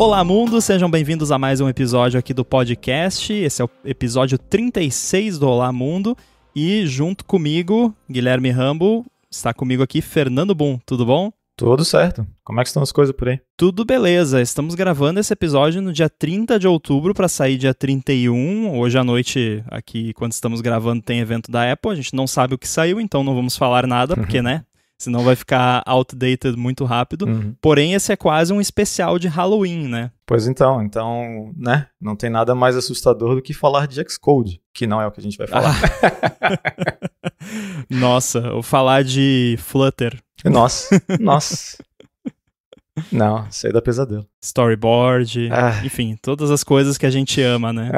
Olá, mundo! Sejam bem-vindos a mais um episódio aqui do podcast. Esse é o episódio 36 do Olá, Mundo. E junto comigo, Guilherme Rambo, está comigo aqui Fernando Boom. Tudo bom? Tudo certo. Como é que estão as coisas por aí? Tudo beleza. Estamos gravando esse episódio no dia 30 de outubro para sair dia 31. Hoje à noite, aqui, quando estamos gravando, tem evento da Apple. A gente não sabe o que saiu, então não vamos falar nada, porque, né? Senão vai ficar outdated muito rápido. Porém, esse é quase um especial de Halloween, né? Pois então, né? Não tem nada mais assustador do que falar de Xcode, que não é o que a gente vai falar. Nossa, ou falar de Flutter. Nossa. Não, isso aí dá pesadelo. Storyboard, enfim, todas as coisas que a gente ama, né?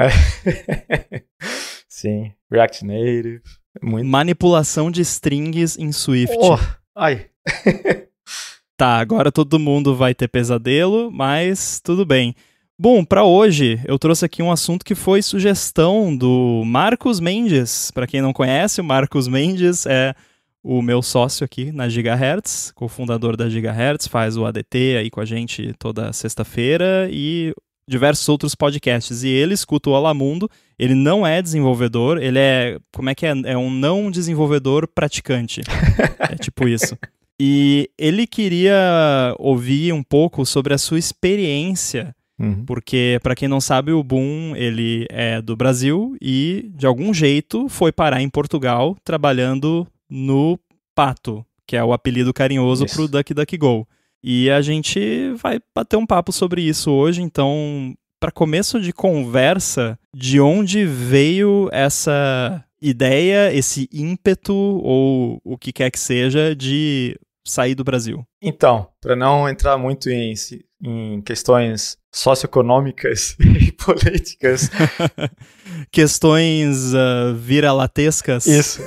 Sim, React Native. Muito. Manipulação de strings em Swift. Ai. Tá, agora todo mundo vai ter pesadelo, mas tudo bem. Bom, para hoje eu trouxe aqui um assunto que foi sugestão do Marcos Mendes. Para quem não conhece, o Marcos Mendes é o meu sócio aqui na Gigahertz, cofundador da Gigahertz, faz o ADT aí com a gente toda sexta-feira e diversos outros podcasts. E ele escuta o Olá Mundo. Ele não é desenvolvedor, ele é, é um não desenvolvedor praticante. É tipo isso. E ele queria ouvir um pouco sobre a sua experiência, porque, para quem não sabe, o Boom, ele é do Brasil e, de algum jeito, foi parar em Portugal trabalhando no Pato, que é o apelido carinhoso pro DuckDuckGo. E a gente vai bater um papo sobre isso hoje, então, para começo de conversa, de onde veio essa ideia, esse ímpeto, ou o que quer que seja, de sair do Brasil? Então, para não entrar muito em questões socioeconômicas e políticas. Questões vira-latescas. Isso.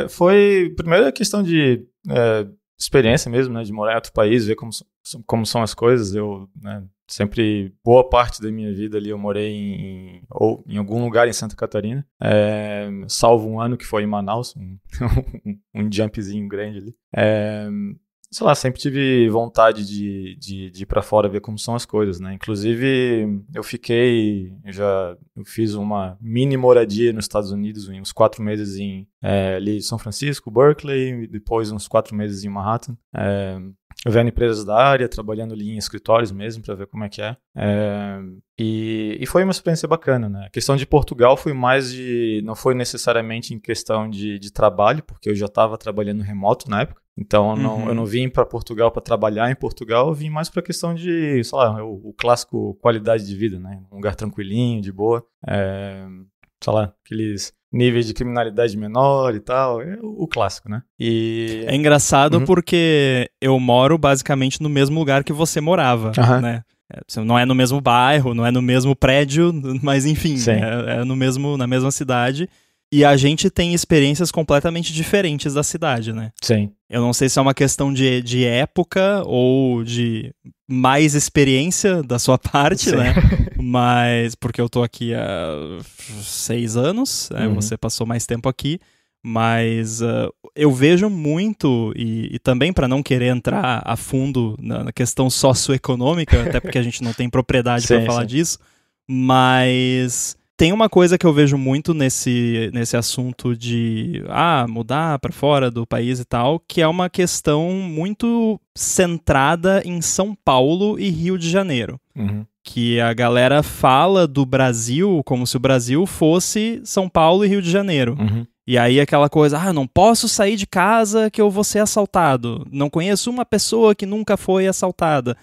Foi, primeiro, a questão de experiência mesmo, né, de morar em outro país, ver como são as coisas. Eu, né, sempre, boa parte da minha vida ali, eu morei em algum lugar em Santa Catarina, salvo um ano que foi em Manaus, um jumpzinho grande ali. Sei lá, sempre tive vontade de ir pra fora ver como são as coisas, né? Inclusive, eu fiz uma mini moradia nos Estados Unidos, uns 4 meses ali em São Francisco, Berkeley, e depois uns 4 meses em Manhattan. Vendo empresas da área, trabalhando ali em escritórios mesmo, para ver como é que é. E foi uma experiência bacana, né? A questão de Portugal foi mais não foi necessariamente em questão de trabalho, porque eu já estava trabalhando remoto na época. Então, eu não vim para Portugal para trabalhar em Portugal, eu vim mais para a questão de, sei lá, o clássico qualidade de vida, né? Um lugar tranquilinho, de boa. Sei lá, aqueles níveis de criminalidade menor e tal, é o clássico, né? E é engraçado porque eu moro basicamente no mesmo lugar que você morava, né? Não é no mesmo bairro, não é no mesmo prédio, mas enfim, é na mesma cidade. E a gente tem experiências completamente diferentes da cidade, né? Sim. Eu não sei se é uma questão de época ou de mais experiência da sua parte, né? Mas, porque eu tô aqui há 6 anos, né? Você passou mais tempo aqui, mas eu vejo muito, e também para não querer entrar a fundo na questão socioeconômica, até porque a gente não tem propriedade para falar disso, mas tem uma coisa que eu vejo muito nesse assunto de mudar para fora do país e tal, que é uma questão muito centrada em São Paulo e Rio de Janeiro. Que a galera fala do Brasil como se o Brasil fosse São Paulo e Rio de Janeiro. E aí aquela coisa, não posso sair de casa que eu vou ser assaltado. Não conheço uma pessoa que nunca foi assaltada.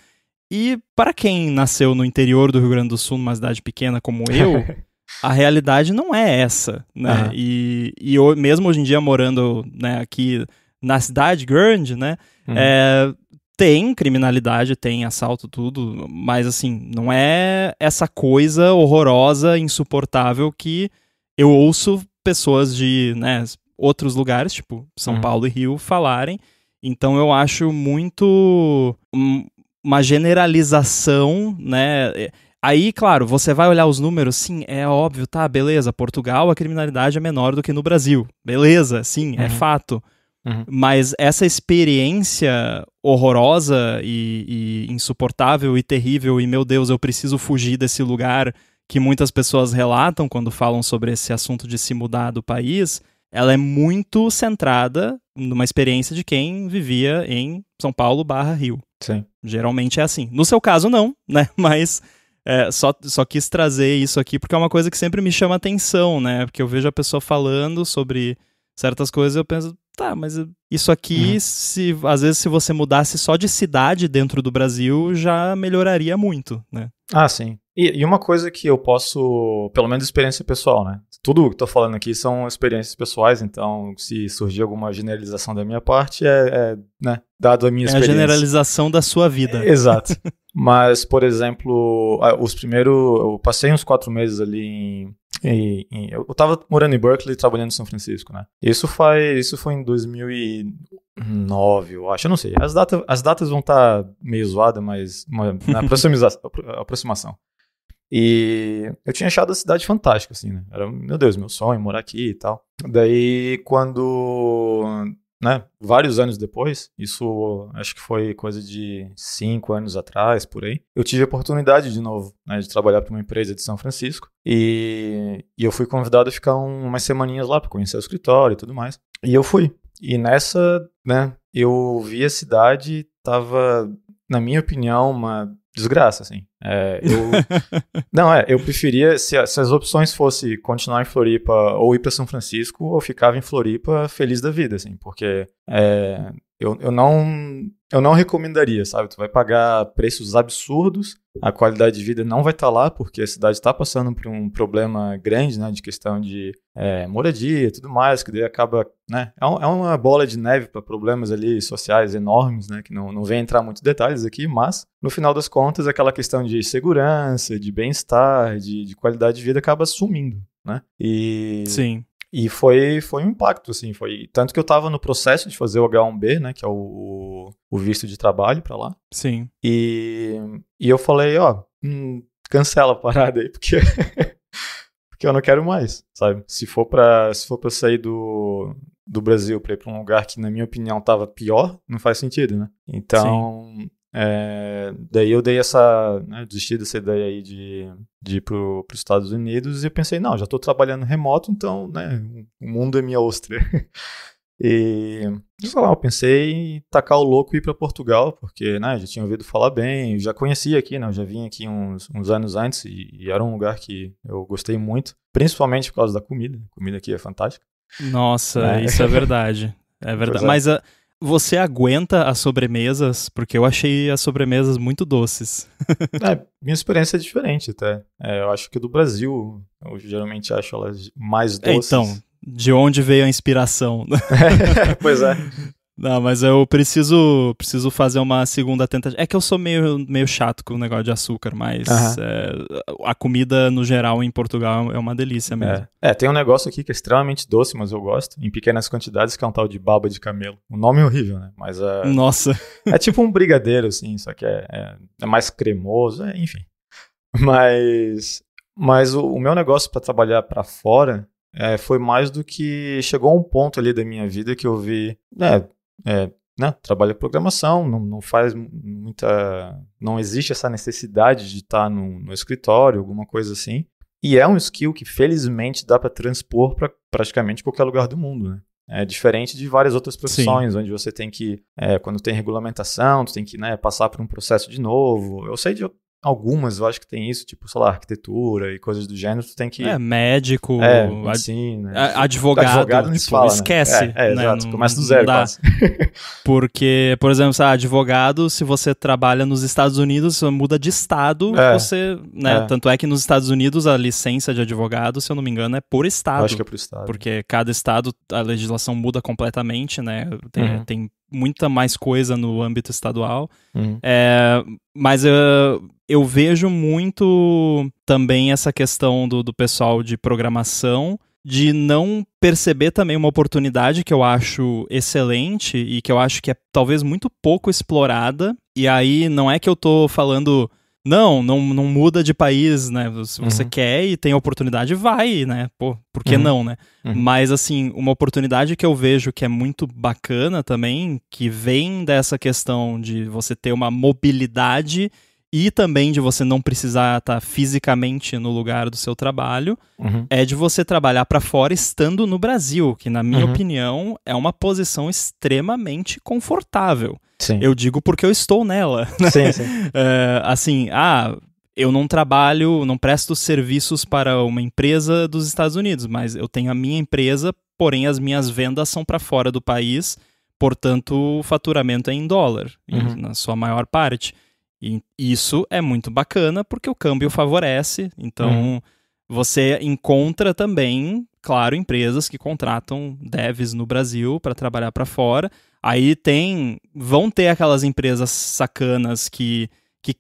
E para quem nasceu no interior do Rio Grande do Sul, numa cidade pequena como eu, a realidade não é essa, né? E eu, mesmo hoje em dia morando, né, aqui na cidade grande, né, tem criminalidade, tem assalto, tudo, mas assim, não é essa coisa horrorosa, insuportável que eu ouço pessoas de, né, outros lugares, tipo São Paulo e Rio, falarem. Então eu acho muito uma generalização, né? Aí, claro, você vai olhar os números, sim, é óbvio, tá, beleza, Portugal, a criminalidade é menor do que no Brasil, beleza, sim, é fato. Mas essa experiência horrorosa e insuportável e terrível, e meu Deus, eu preciso fugir desse lugar, que muitas pessoas relatam quando falam sobre esse assunto de se mudar do país, ela é muito centrada numa experiência de quem vivia em São Paulo/Rio. Sim. Geralmente é assim. No seu caso, não, né? Mas só quis trazer isso aqui porque é uma coisa que sempre me chama atenção, né? Porque eu vejo a pessoa falando sobre certas coisas e eu penso, tá, mas isso aqui, às vezes, se você mudasse só de cidade dentro do Brasil, já melhoraria muito, né? Ah, sim. E uma coisa que eu posso, pelo menos experiência pessoal, né? Tudo que eu tô falando aqui são experiências pessoais, então se surgir alguma generalização da minha parte, né, dado a minha experiência. É a generalização da sua vida. Exato. Mas, por exemplo, eu passei uns 4 meses ali eu tava morando em Berkeley, trabalhando em São Francisco, né? Isso foi em 2009, eu acho. Eu não sei. As datas vão estar meio zoadas, mas na aproximação. E eu tinha achado a cidade fantástica, assim, né? Era, meu Deus, meu sonho, morar aqui e tal. Daí, quando, né, vários anos depois, isso acho que foi coisa de 5 anos atrás, por aí, eu tive a oportunidade de novo, né, de trabalhar para uma empresa de São Francisco. E eu fui convidado a ficar umas semaninhas lá para conhecer o escritório e tudo mais. E eu fui. E nessa, né, eu vi a cidade, tava, na minha opinião, uma desgraça, assim. Eu preferia, se as opções fossem continuar em Floripa ou ir para São Francisco, eu ficava em Floripa feliz da vida, assim, porque eu não recomendaria, sabe? Tu vai pagar preços absurdos, a qualidade de vida não vai estar lá, porque a cidade está passando por um problema grande, né, de questão de moradia e tudo mais, que daí acaba, né, é uma bola de neve para problemas ali sociais enormes, né, que não vem entrar muitos detalhes aqui, mas no final das contas aquela questão de segurança, de bem-estar, de qualidade de vida acaba sumindo, né? Sim. E foi um impacto, assim, tanto que eu estava no processo de fazer o H1B, né, que é o visto de trabalho para lá. Sim. E eu falei, cancela a parada aí, porque eu não quero mais, sabe? Se for pra sair do Brasil para ir para um lugar que, na minha opinião, tava pior, não faz sentido, né? Então, daí eu dei desisti dessa ideia aí de ir para os Estados Unidos e eu pensei, não, já estou trabalhando remoto, então, né, o mundo é minha ostra. E, sei lá, eu pensei em tacar o louco e ir para Portugal, porque, né, já tinha ouvido falar bem, já conhecia aqui, né, eu já vim aqui uns anos antes e era um lugar que eu gostei muito, principalmente por causa da comida. A comida aqui é fantástica. Nossa, isso é verdade. É verdade. Mas você aguenta as sobremesas? Porque eu achei as sobremesas muito doces. Minha experiência é diferente até. Eu acho que do Brasil, eu geralmente acho elas mais doces. Então, de onde veio a inspiração? Pois é. Não, mas eu preciso fazer uma segunda tentativa. É que eu sou meio chato com o negócio de açúcar, mas a comida, no geral, em Portugal é uma delícia mesmo. Tem um negócio aqui que é extremamente doce, mas eu gosto, em pequenas quantidades, que é um tal de baba de camelo. O nome é horrível, né? Mas Nossa! É tipo um brigadeiro, assim, só que é mais cremoso, enfim. Mas o meu negócio para trabalhar para fora foi mais do que... Chegou a um ponto ali da minha vida que eu vi... né, trabalho em programação, não faz muita... Não existe essa necessidade de estar no escritório, alguma coisa assim. E é um skill que, felizmente, dá para transpor para praticamente qualquer lugar do mundo, né? É diferente de várias outras profissões, onde você tem que... quando tem regulamentação, tu tem que, né, passar por um processo de novo. Eu sei de algumas, eu acho que tem isso, tipo, sei lá, arquitetura e coisas do gênero, tu tem que... médico, medicina... Advogado não se fala, esquece. Né? Exato, começa do zero, quase. Porque, por exemplo, advogado, se você trabalha nos Estados Unidos, você muda de estado, você... Né? Tanto é que nos Estados Unidos a licença de advogado, se eu não me engano, é por estado. Eu acho que é por estado. Porque cada estado, a legislação muda completamente, né? Tem muita mais coisa no âmbito estadual. Mas eu vejo muito também essa questão do pessoal de programação, de não perceber também uma oportunidade que eu acho excelente e que eu acho que é talvez muito pouco explorada. E aí não é que eu tô falando não muda de país, né? Se você quer e tem oportunidade, vai, né? Pô, por que não, né? Mas, assim, uma oportunidade que eu vejo que é muito bacana também, que vem dessa questão de você ter uma mobilidade e também de você não precisar estar fisicamente no lugar do seu trabalho, é de você trabalhar para fora estando no Brasil, que, na minha opinião, é uma posição extremamente confortável. Sim. Eu digo porque eu estou nela. Sim, sim. Assim, eu não trabalho, não presto serviços para uma empresa dos Estados Unidos, mas eu tenho a minha empresa, porém as minhas vendas são para fora do país, portanto o faturamento é em dólar, na sua maior parte. E isso é muito bacana porque o câmbio favorece, então você encontra também, claro, empresas que contratam devs no Brasil para trabalhar para fora. Aí vão ter aquelas empresas sacanas que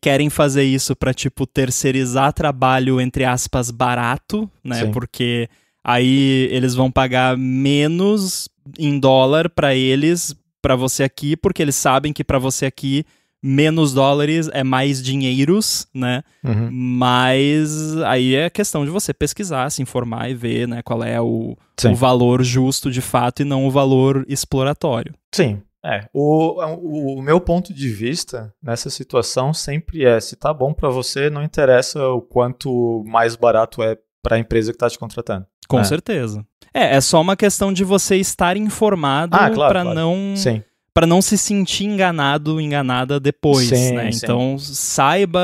querem fazer isso para, tipo, terceirizar trabalho, entre aspas, barato, né? Sim. Porque aí eles vão pagar menos em dólar para você aqui, porque eles sabem que para você aqui menos dólares é mais dinheiros, né? Mas aí é questão de você pesquisar, se informar e ver, né, qual é o valor justo de fato e não o valor exploratório. Sim. O meu ponto de vista nessa situação sempre se tá bom para você, não interessa o quanto mais barato é para a empresa que tá te contratando. Com certeza. É só uma questão de você estar informado para não se sentir enganada depois, né? Então saiba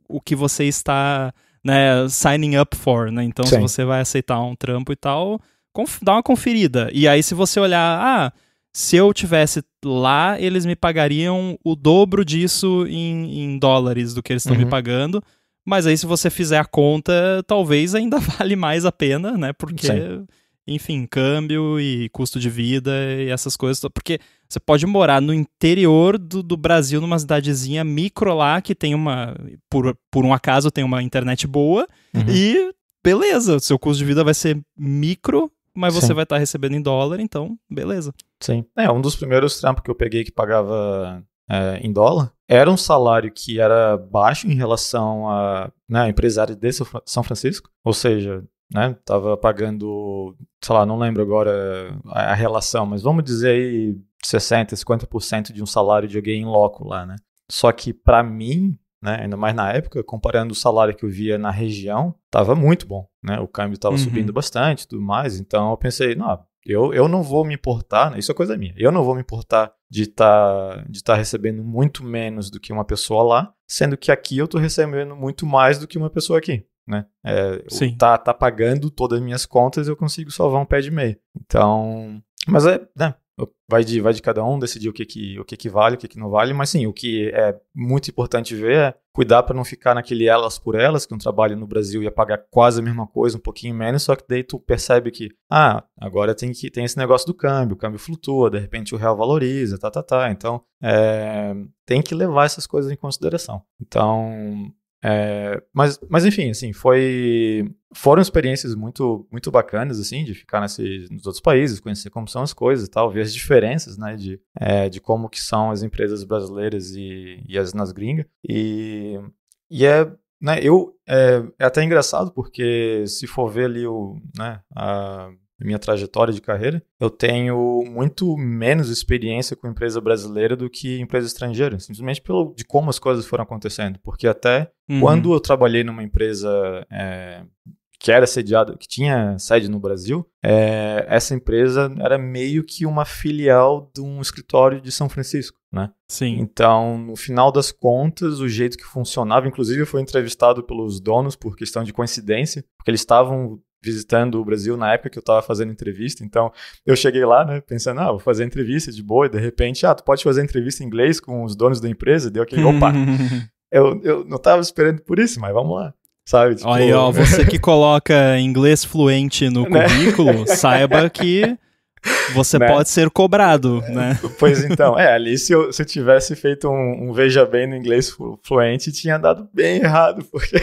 o que você está, né, signing up for, né? Então se você vai aceitar um trampo e tal, dá uma conferida. E aí se você olhar, se eu tivesse lá, eles me pagariam o dobro disso em dólares do que eles estão me pagando. Mas aí se você fizer a conta, talvez ainda vale mais a pena, né? Porque, enfim, câmbio e custo de vida e essas coisas. Porque você pode morar no interior do Brasil, numa cidadezinha micro lá, que tem por um acaso tem uma internet boa. E beleza, seu custo de vida vai ser micro, mas você vai estar recebendo em dólar, então beleza. Sim. Um dos primeiros trampos que eu peguei que pagava em dólar era um salário que era baixo em relação a empresário de São Francisco, ou seja, tava pagando, sei lá, não lembro agora a relação, mas vamos dizer aí 60%, 50% de um salário de alguém em loco lá, né? Só que para mim, ainda mais na época, comparando o salário que eu via na região, tava muito bom, né? O câmbio tava subindo bastante e tudo mais, então eu pensei, não, eu não vou me importar, né? Isso é coisa minha, eu não vou me importar de tá recebendo muito menos do que uma pessoa lá, sendo que aqui eu tô recebendo muito mais do que uma pessoa aqui, né? Tá pagando todas as minhas contas, eu consigo salvar um pé de meia. Então, mas vai de cada um decidir o que vale, o que não vale, mas sim, o que é muito importante ver é cuidar para não ficar naquele elas por elas, que um trabalho no Brasil ia pagar quase a mesma coisa, um pouquinho menos, só que daí tu percebe que, agora tem esse negócio do câmbio, o câmbio flutua, de repente o real valoriza, então tem que levar essas coisas em consideração. Então, mas enfim, assim, foram experiências muito, muito bacanas, assim, de ficar nos outros países, conhecer como são as coisas e tal, ver as diferenças, né, de como que são as empresas brasileiras e as nas gringas. E é até engraçado, porque se for ver ali a minha trajetória de carreira, eu tenho muito menos experiência com empresa brasileira do que empresa estrangeira, simplesmente de como as coisas foram acontecendo, porque até quando eu trabalhei numa empresa que era sediada, que tinha sede no Brasil, essa empresa era meio que uma filial de um escritório de São Francisco, né? Sim. Então, no final das contas, o jeito que funcionava, inclusive eu fui entrevistado pelos donos por questão de coincidência, porque eles estavam visitando o Brasil na época que eu estava fazendo entrevista, então eu cheguei lá, né, pensando, vou fazer entrevista de boa, e de repente, tu pode fazer entrevista em inglês com os donos da empresa, deu aquele, opa, eu não estava esperando por isso, mas vamos lá, sabe? Tipo, aí, você que coloca inglês fluente no currículo, saiba que você pode ser cobrado, né? Pois então, ali se eu tivesse feito um veja bem no inglês fluente, tinha dado bem errado, porque...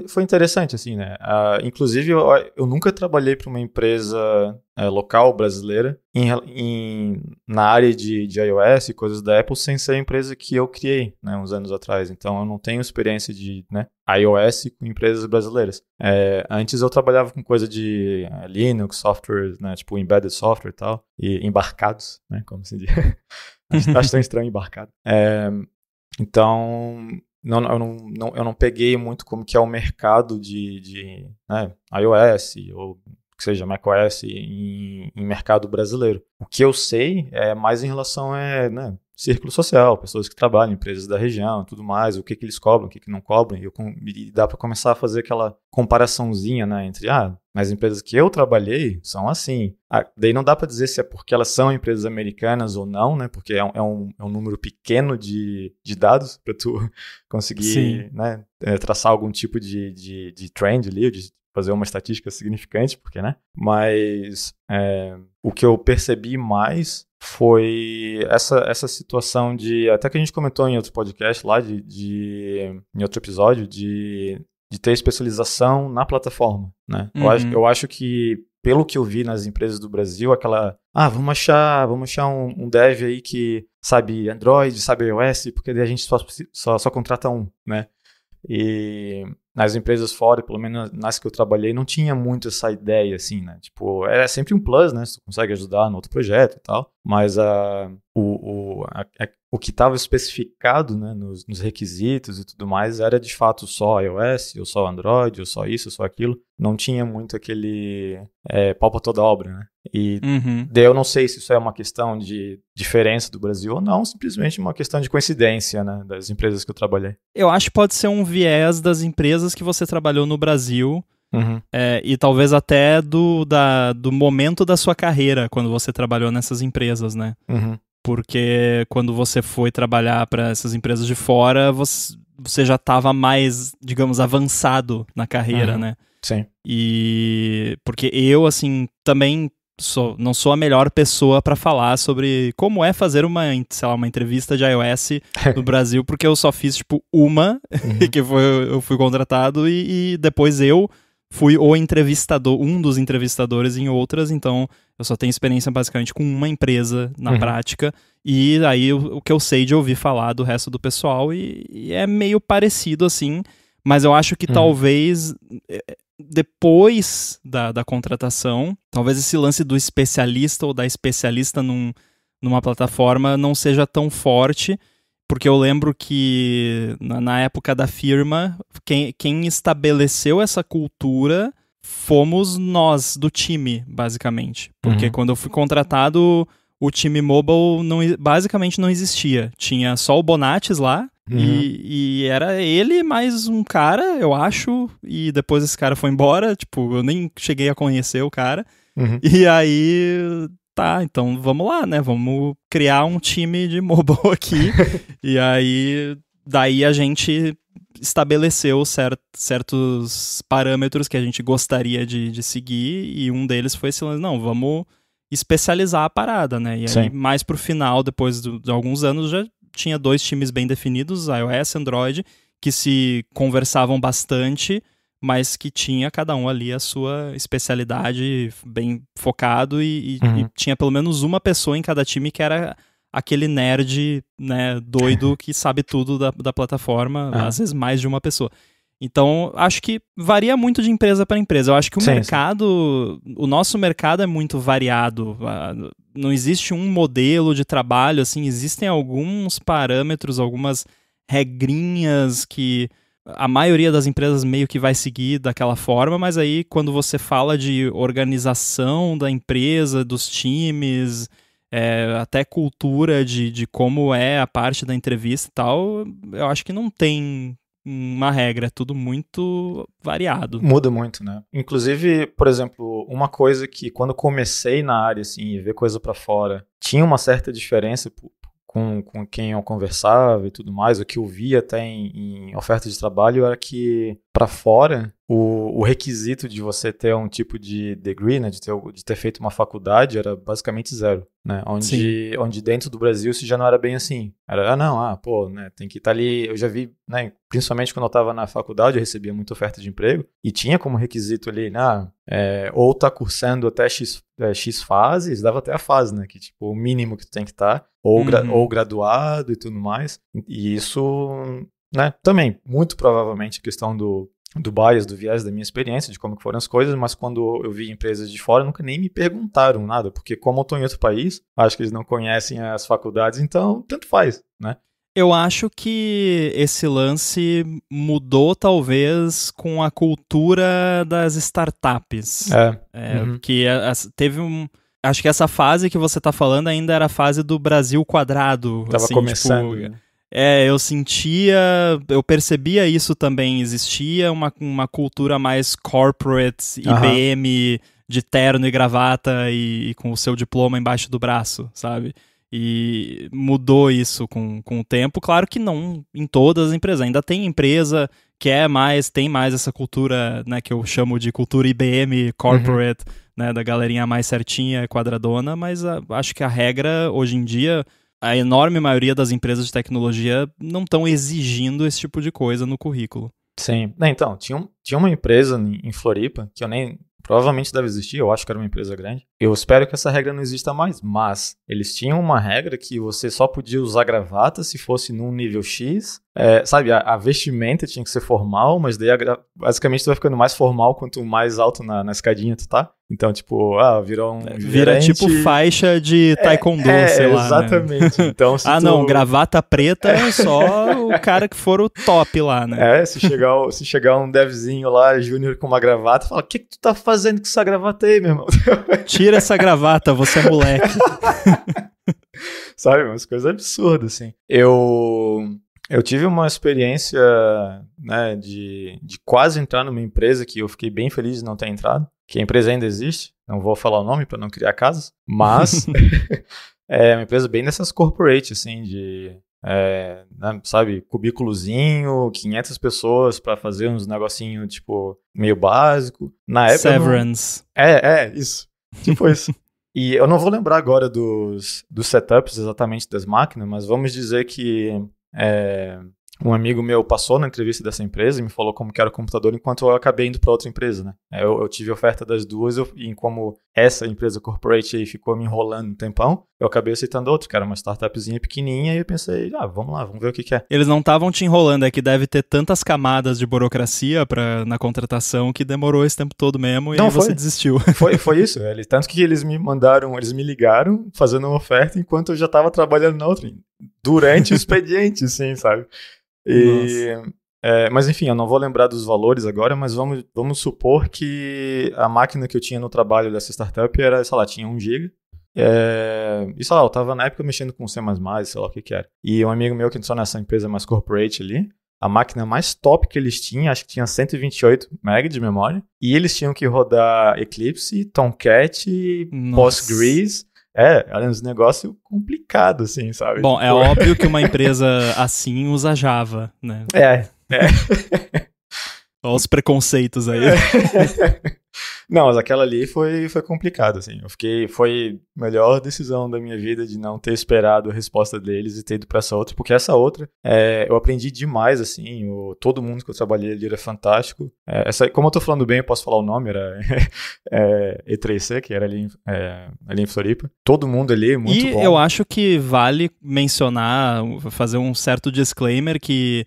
Foi interessante, assim, né? Inclusive, eu nunca trabalhei para uma empresa local brasileira na área de iOS e coisas da Apple sem ser a empresa que eu criei, né, uns anos atrás. Então, eu não tenho experiência de, né, iOS com empresas brasileiras. Antes eu trabalhava com coisa de Linux, software, né, tipo embedded software e tal, e embarcados, né, como se diz. Acho tão estranho embarcado. Então... eu não peguei muito como que é o mercado de né, iOS ou que seja macOS em mercado brasileiro. O que eu sei é mais em relação né, círculo social, pessoas que trabalham, empresas da região, tudo mais, o que eles cobram, o que não cobram, e dá para começar a fazer aquela comparaçãozinha, né, entre, mas empresas que eu trabalhei são assim. Daí não dá para dizer se é porque elas são empresas americanas ou não, né, porque é um número pequeno de dados para tu conseguir, né, traçar algum tipo de trend ali, de fazer uma estatística significante, porque, né, mas o que eu percebi mais foi essa situação até que a gente comentou em outro podcast lá, em outro episódio, de ter especialização na plataforma, né? Uhum. Eu acho que, pelo que eu vi nas empresas do Brasil, aquela, vamos achar um dev aí que sabe Android, sabe iOS, porque daí a gente só contrata um, né? E nas empresas fora, pelo menos nas que eu trabalhei, não tinha muito essa ideia, assim, né? Tipo, era sempre um plus, né? Se tu consegue ajudar no outro projeto e tal. Mas o que estava especificado, né, nos requisitos e tudo mais era, de fato, só iOS, ou só Android, ou só isso, ou só aquilo. Não tinha muito aquele pau pra toda obra, né? E daí eu não sei se isso é uma questão de diferença do Brasil ou não, simplesmente uma questão de coincidência, né, das empresas que eu trabalhei. Eu acho que pode ser um viés das empresas que você trabalhou no Brasil, e talvez até do momento da sua carreira, quando você trabalhou nessas empresas, né? Porque quando você foi trabalhar para essas empresas de fora, você já estava mais, digamos, avançado na carreira, né? Sim. E porque eu, assim, também não sou a melhor pessoa para falar sobre como é fazer uma entrevista de iOS no Brasil, porque eu só fiz, tipo, uma, que eu fui contratado, e depois eu fui um dos entrevistadores em outras, então eu só tenho experiência basicamente com uma empresa na prática, e aí o que eu sei de ouvir falar do resto do pessoal, e é meio parecido, assim, mas eu acho que talvez depois da contratação, talvez esse lance do especialista ou da especialista numa plataforma não seja tão forte, porque eu lembro que na época da firma, quem estabeleceu essa cultura fomos nós, do time, basicamente. Porque quando eu fui contratado, o time mobile basicamente não existia. Tinha só o Bonates lá, e era ele mais um cara, eu acho, e depois esse cara foi embora, tipo, eu nem cheguei a conhecer o cara. E aí, tá, então vamos lá, né? Vamos criar um time de mobile aqui. E aí, daí a gente estabeleceu certos parâmetros que a gente gostaria de seguir, e um deles foi esse lance, não, vamos especializar a parada, né? E aí, mais pro final, depois de alguns anos, já tinha 2 times bem definidos, iOS e Android, que se conversavam bastante, mas que tinha cada um ali a sua especialidade bem focado, e tinha pelo menos uma pessoa em cada time que era aquele nerd, né, doido que sabe tudo da plataforma, às vezes mais de uma pessoa. Então, acho que varia muito de empresa para empresa. Eu acho que o nosso mercado é muito variado. Não existe um modelo de trabalho, assim, existem alguns parâmetros, algumas regrinhas que a maioria das empresas meio que vai seguir daquela forma, mas aí quando você fala de organização da empresa, dos times, até cultura de como é a parte da entrevista e tal, eu acho que não tem uma regra, é tudo muito variado. Muda muito, né? Inclusive, por exemplo, uma coisa que quando comecei na área, assim, e ver coisa pra fora, tinha uma certa diferença com quem eu conversava e tudo mais, o que eu via até em oferta de trabalho era que pra fora o requisito de você ter um tipo de degree, né, de ter feito uma faculdade, era basicamente zero, né? Onde dentro do Brasil isso já não era bem assim. Era, pô, né, tem que estar ali. Eu já vi, né, principalmente quando eu estava na faculdade, eu recebia muita oferta de emprego, e tinha como requisito ali, ou tá cursando até X fases, dava até a fase, né, que tipo, o mínimo que tu tem que estar, ou graduado e tudo mais. E isso, né, também, muito provavelmente, questão do bias, do viés da minha experiência, de como que foram as coisas, mas quando eu vi empresas de fora, nunca nem me perguntaram nada, porque como eu estou em outro país, acho que eles não conhecem as faculdades, então tanto faz, né? Eu acho que esse lance mudou, talvez, com a cultura das startups. Que teve acho que essa fase que você está falando ainda era a fase do Brasil quadrado. Tava assim, começando, tipo, né? eu percebia isso também, existia uma cultura mais corporate, IBM, de terno e gravata e com o seu diploma embaixo do braço, sabe? E mudou isso com o tempo. Claro que não em todas as empresas, ainda tem empresa que tem mais essa cultura, né, que eu chamo de cultura IBM corporate, né, da galerinha mais certinha, quadradona, mas acho que a regra hoje em dia, a enorme maioria das empresas de tecnologia não estão exigindo esse tipo de coisa no currículo. Sim. Então, tinha uma empresa em Floripa, que provavelmente deve existir, eu acho que era uma empresa grande. Eu espero que essa regra não exista mais, mas eles tinham uma regra que você só podia usar gravata se fosse num nível X. Sabe, a vestimenta tinha que ser formal, mas daí basicamente tu vai ficando mais formal quanto mais alto na escadinha tu tá. Então, tipo, virou vira gerente. Tipo faixa de taekwondo, sei lá. Exatamente. Né? Então, gravata preta é só o cara que for o top lá, né? Se chegar um devzinho lá, júnior com uma gravata, fala, o que tu tá fazendo com essa gravata aí, meu irmão? Tira essa gravata, você é moleque. Sabe, umas coisas absurdas, assim. Eu tive uma experiência, né, de quase entrar numa empresa que eu fiquei bem feliz de não ter entrado, que a empresa ainda existe, não vou falar o nome para não criar casos, mas é uma empresa bem dessas corporate, assim, né, sabe, cubículozinho, 500 pessoas para fazer uns negocinho, tipo, meio básico. Na época Severance. Isso. Tipo isso. E eu não vou lembrar agora dos setups exatamente das máquinas, mas vamos dizer que um amigo meu passou na entrevista dessa empresa e me falou como que era o computador, enquanto eu acabei indo para outra empresa, né? Eu tive oferta das duas e como essa empresa corporate aí ficou me enrolando um tempão, eu acabei aceitando outra, que era uma startupzinha pequenininha, e eu pensei, vamos lá, vamos ver o que é. Eles não estavam te enrolando, é que deve ter tantas camadas de burocracia na contratação que demorou esse tempo todo mesmo e você desistiu. Foi isso, tanto que eles me ligaram fazendo uma oferta enquanto eu já estava trabalhando na outra, durante o expediente, assim, sabe? Mas enfim, eu não vou lembrar dos valores agora, mas vamos supor que a máquina que eu tinha no trabalho dessa startup era, sei lá, tinha 1 GB. E sei lá, eu tava na época mexendo com C++, sei lá o que era. E um amigo meu que entrou nessa empresa mais corporate ali, a máquina mais top que eles tinham, acho que tinha 128 MB de memória, e eles tinham que rodar Eclipse, Tomcat, Postgres. Era um negócio complicado, assim, sabe? Bom, é óbvio que uma empresa assim usa Java, né? Olha os preconceitos aí. Não, mas aquela ali foi complicado, assim. Foi a melhor decisão da minha vida de não ter esperado a resposta deles e ter ido pra essa outra, porque essa outra, eu aprendi demais, assim. Todo mundo que eu trabalhei ali era fantástico. Como eu tô falando bem, eu posso falar o nome, era E3C, que era ali em Floripa. Todo mundo ali, muito bom. E eu acho que vale mencionar, fazer um certo disclaimer que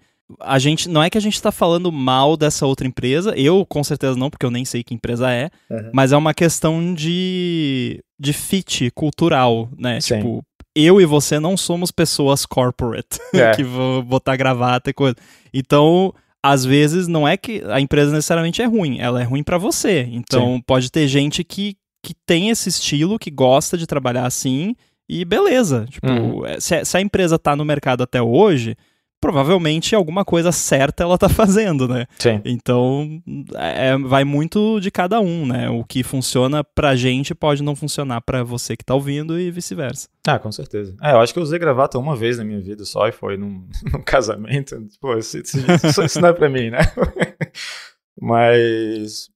não é que a gente tá falando mal dessa outra empresa, eu com certeza não, porque eu nem sei que empresa é, mas é uma questão de fit cultural, né? Sim. Tipo, eu e você não somos pessoas corporate, que vão botar gravata e coisa. Então, às vezes, não é que a empresa necessariamente é ruim, ela é ruim pra você. Então, pode ter gente que tem esse estilo, que gosta de trabalhar assim, e beleza. Tipo, se a empresa tá no mercado até hoje, provavelmente alguma coisa certa ela tá fazendo, né? Sim. Então, vai muito de cada um, né? O que funciona pra gente pode não funcionar pra você que tá ouvindo e vice-versa. Com certeza. Eu acho que eu usei gravata uma vez na minha vida só e foi num casamento. Pô, isso não é pra mim, né? Mas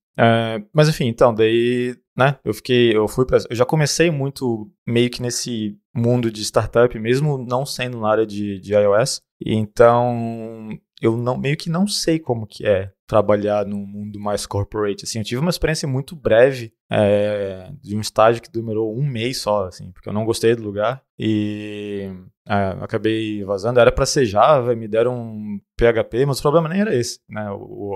enfim, então, daí, né, eu já comecei muito meio que nesse mundo de startup, mesmo não sendo na área de iOS, e então eu meio que não sei como que é trabalhar num mundo mais corporate, assim, eu tive uma experiência muito breve de um estágio que demorou 1 mês só, assim, porque eu não gostei do lugar e acabei vazando. Era para ser Java, me deram um PHP, mas o problema nem era esse, né?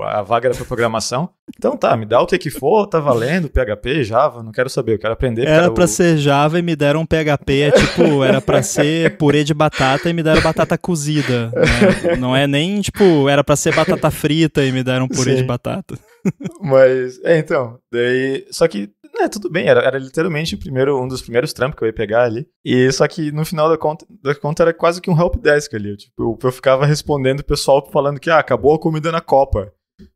A vaga era para programação. Então tá, me dá o que for, tá valendo, PHP, Java, não quero saber, eu quero aprender. Era para ser Java e me deram um PHP, tipo, era para ser purê de batata e me deram batata cozida, né? Não é nem, tipo, era para ser batata frita e me deram purê de batata. Mas, então, daí, só que, né, tudo bem, era literalmente um dos primeiros trampos que eu ia pegar ali, e só que no final da conta era quase que um helpdesk ali, tipo, eu ficava respondendo o pessoal falando que, acabou a comida na Copa,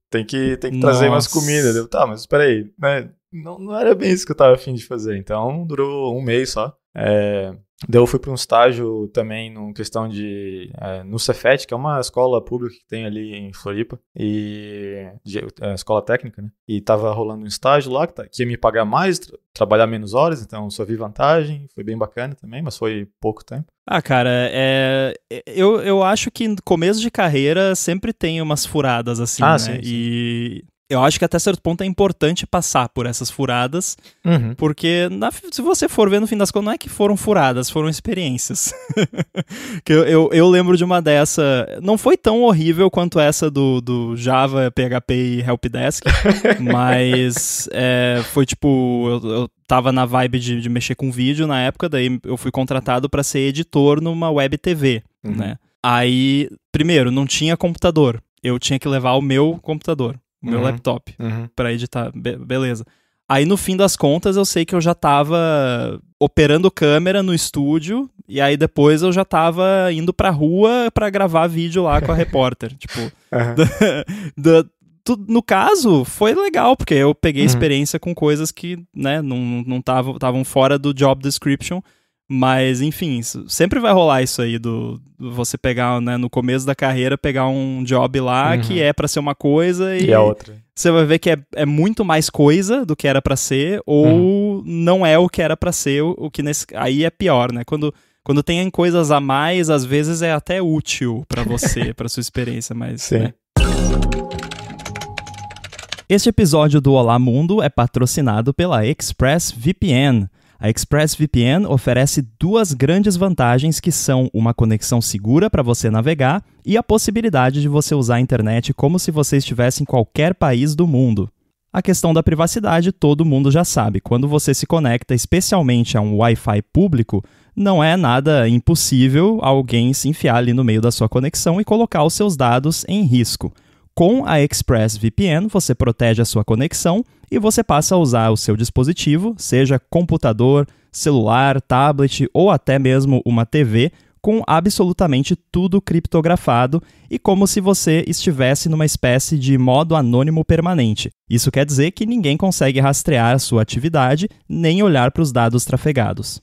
tem que trazer mais comida, eu, tá, mas espera aí, né, não era bem isso que eu tava a fim de fazer, então durou 1 mês só. Daí eu fui para um estágio também no questão no Cefet, que é uma escola pública que tem ali em Floripa, escola técnica, né? E tava rolando um estágio lá que ia me pagar mais, trabalhar menos horas, então só vi vantagem, foi bem bacana também, mas foi pouco tempo. Cara, eu acho que no começo de carreira sempre tem umas furadas assim, né? Sim. E eu acho que até certo ponto é importante passar por essas furadas, porque se você for ver no fim das contas, não é que foram furadas, foram experiências. Que eu lembro de uma dessa, não foi tão horrível quanto essa do Java, PHP e Helpdesk, mas foi tipo, eu tava na vibe de mexer com vídeo na época, daí eu fui contratado para ser editor numa web TV, né? Aí, primeiro, não tinha computador, eu tinha que levar o meu computador. Meu laptop, pra editar, beleza. Aí no fim das contas eu sei que eu já tava operando câmera no estúdio, e aí depois eu já tava indo pra rua pra gravar vídeo lá com a repórter, tipo... No caso, foi legal, porque eu peguei experiência com coisas que, né, não estavam fora do job description. Mas, enfim, sempre vai rolar isso aí do você pegar, né, no começo da carreira, pegar um job lá que é pra ser uma coisa e é outra. Você vai ver que é muito mais coisa do que era pra ser, ou não é o que era pra ser, aí é pior, né? Quando tem coisas a mais, às vezes é até útil pra você, pra sua experiência, mas... Sim. Né? Este episódio do Olá Mundo é patrocinado pela ExpressVPN. A ExpressVPN oferece 2 grandes vantagens que são uma conexão segura para você navegar e a possibilidade de você usar a internet como se você estivesse em qualquer país do mundo. A questão da privacidade todo mundo já sabe. Quando você se conecta especialmente a um Wi-Fi público, não é nada impossível alguém se enfiar ali no meio da sua conexão e colocar os seus dados em risco. Com a ExpressVPN, você protege a sua conexão e você passa a usar o seu dispositivo, seja computador, celular, tablet ou até mesmo uma TV, com absolutamente tudo criptografado e como se você estivesse numa espécie de modo anônimo permanente. Isso quer dizer que ninguém consegue rastrear a sua atividade nem olhar para os dados trafegados.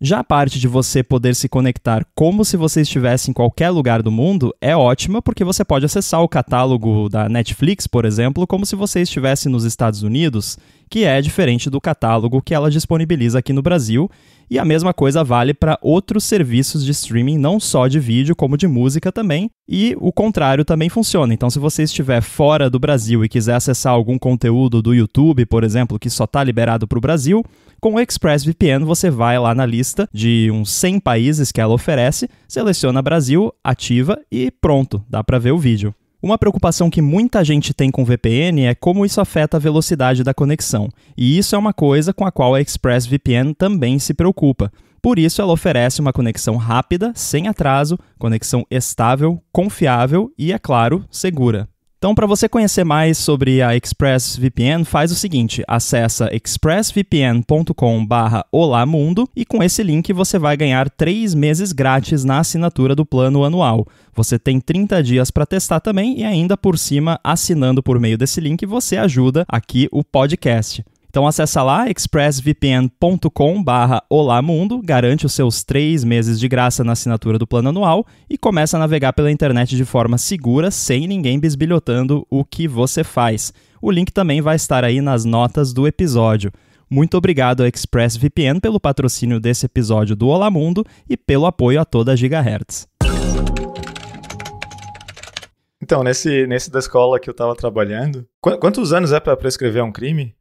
Já a parte de você poder se conectar como se você estivesse em qualquer lugar do mundo é ótima porque você pode acessar o catálogo da Netflix, por exemplo, como se você estivesse nos Estados Unidos, que é diferente do catálogo que ela disponibiliza aqui no Brasil, e a mesma coisa vale para outros serviços de streaming, não só de vídeo, como de música também, e o contrário também funciona. Então, se você estiver fora do Brasil e quiser acessar algum conteúdo do YouTube, por exemplo, que só está liberado para o Brasil, com o ExpressVPN você vai lá na lista de uns 100 países que ela oferece, seleciona Brasil, ativa e pronto, dá para ver o vídeo. Uma preocupação que muita gente tem com VPN é como isso afeta a velocidade da conexão, e isso é uma coisa com a qual a ExpressVPN também se preocupa. Por isso, ela oferece uma conexão rápida, sem atraso, conexão estável, confiável e, é claro, segura. Então, para você conhecer mais sobre a ExpressVPN, faz o seguinte, acessa expressvpn.com/olamundo e com esse link você vai ganhar 3 meses grátis na assinatura do plano anual. Você tem 30 dias para testar também e ainda por cima, assinando por meio desse link, você ajuda aqui o podcast. Então acessa lá expressvpn.com/olamundo, garante os seus 3 meses de graça na assinatura do plano anual e começa a navegar pela internet de forma segura, sem ninguém bisbilhotando o que você faz. O link também vai estar aí nas notas do episódio. Muito obrigado a ExpressVPN pelo patrocínio desse episódio do Olá Mundo e pelo apoio a toda a Gigahertz. Então, nesse da escola que eu tava trabalhando, quantos anos é pra prescrever um crime?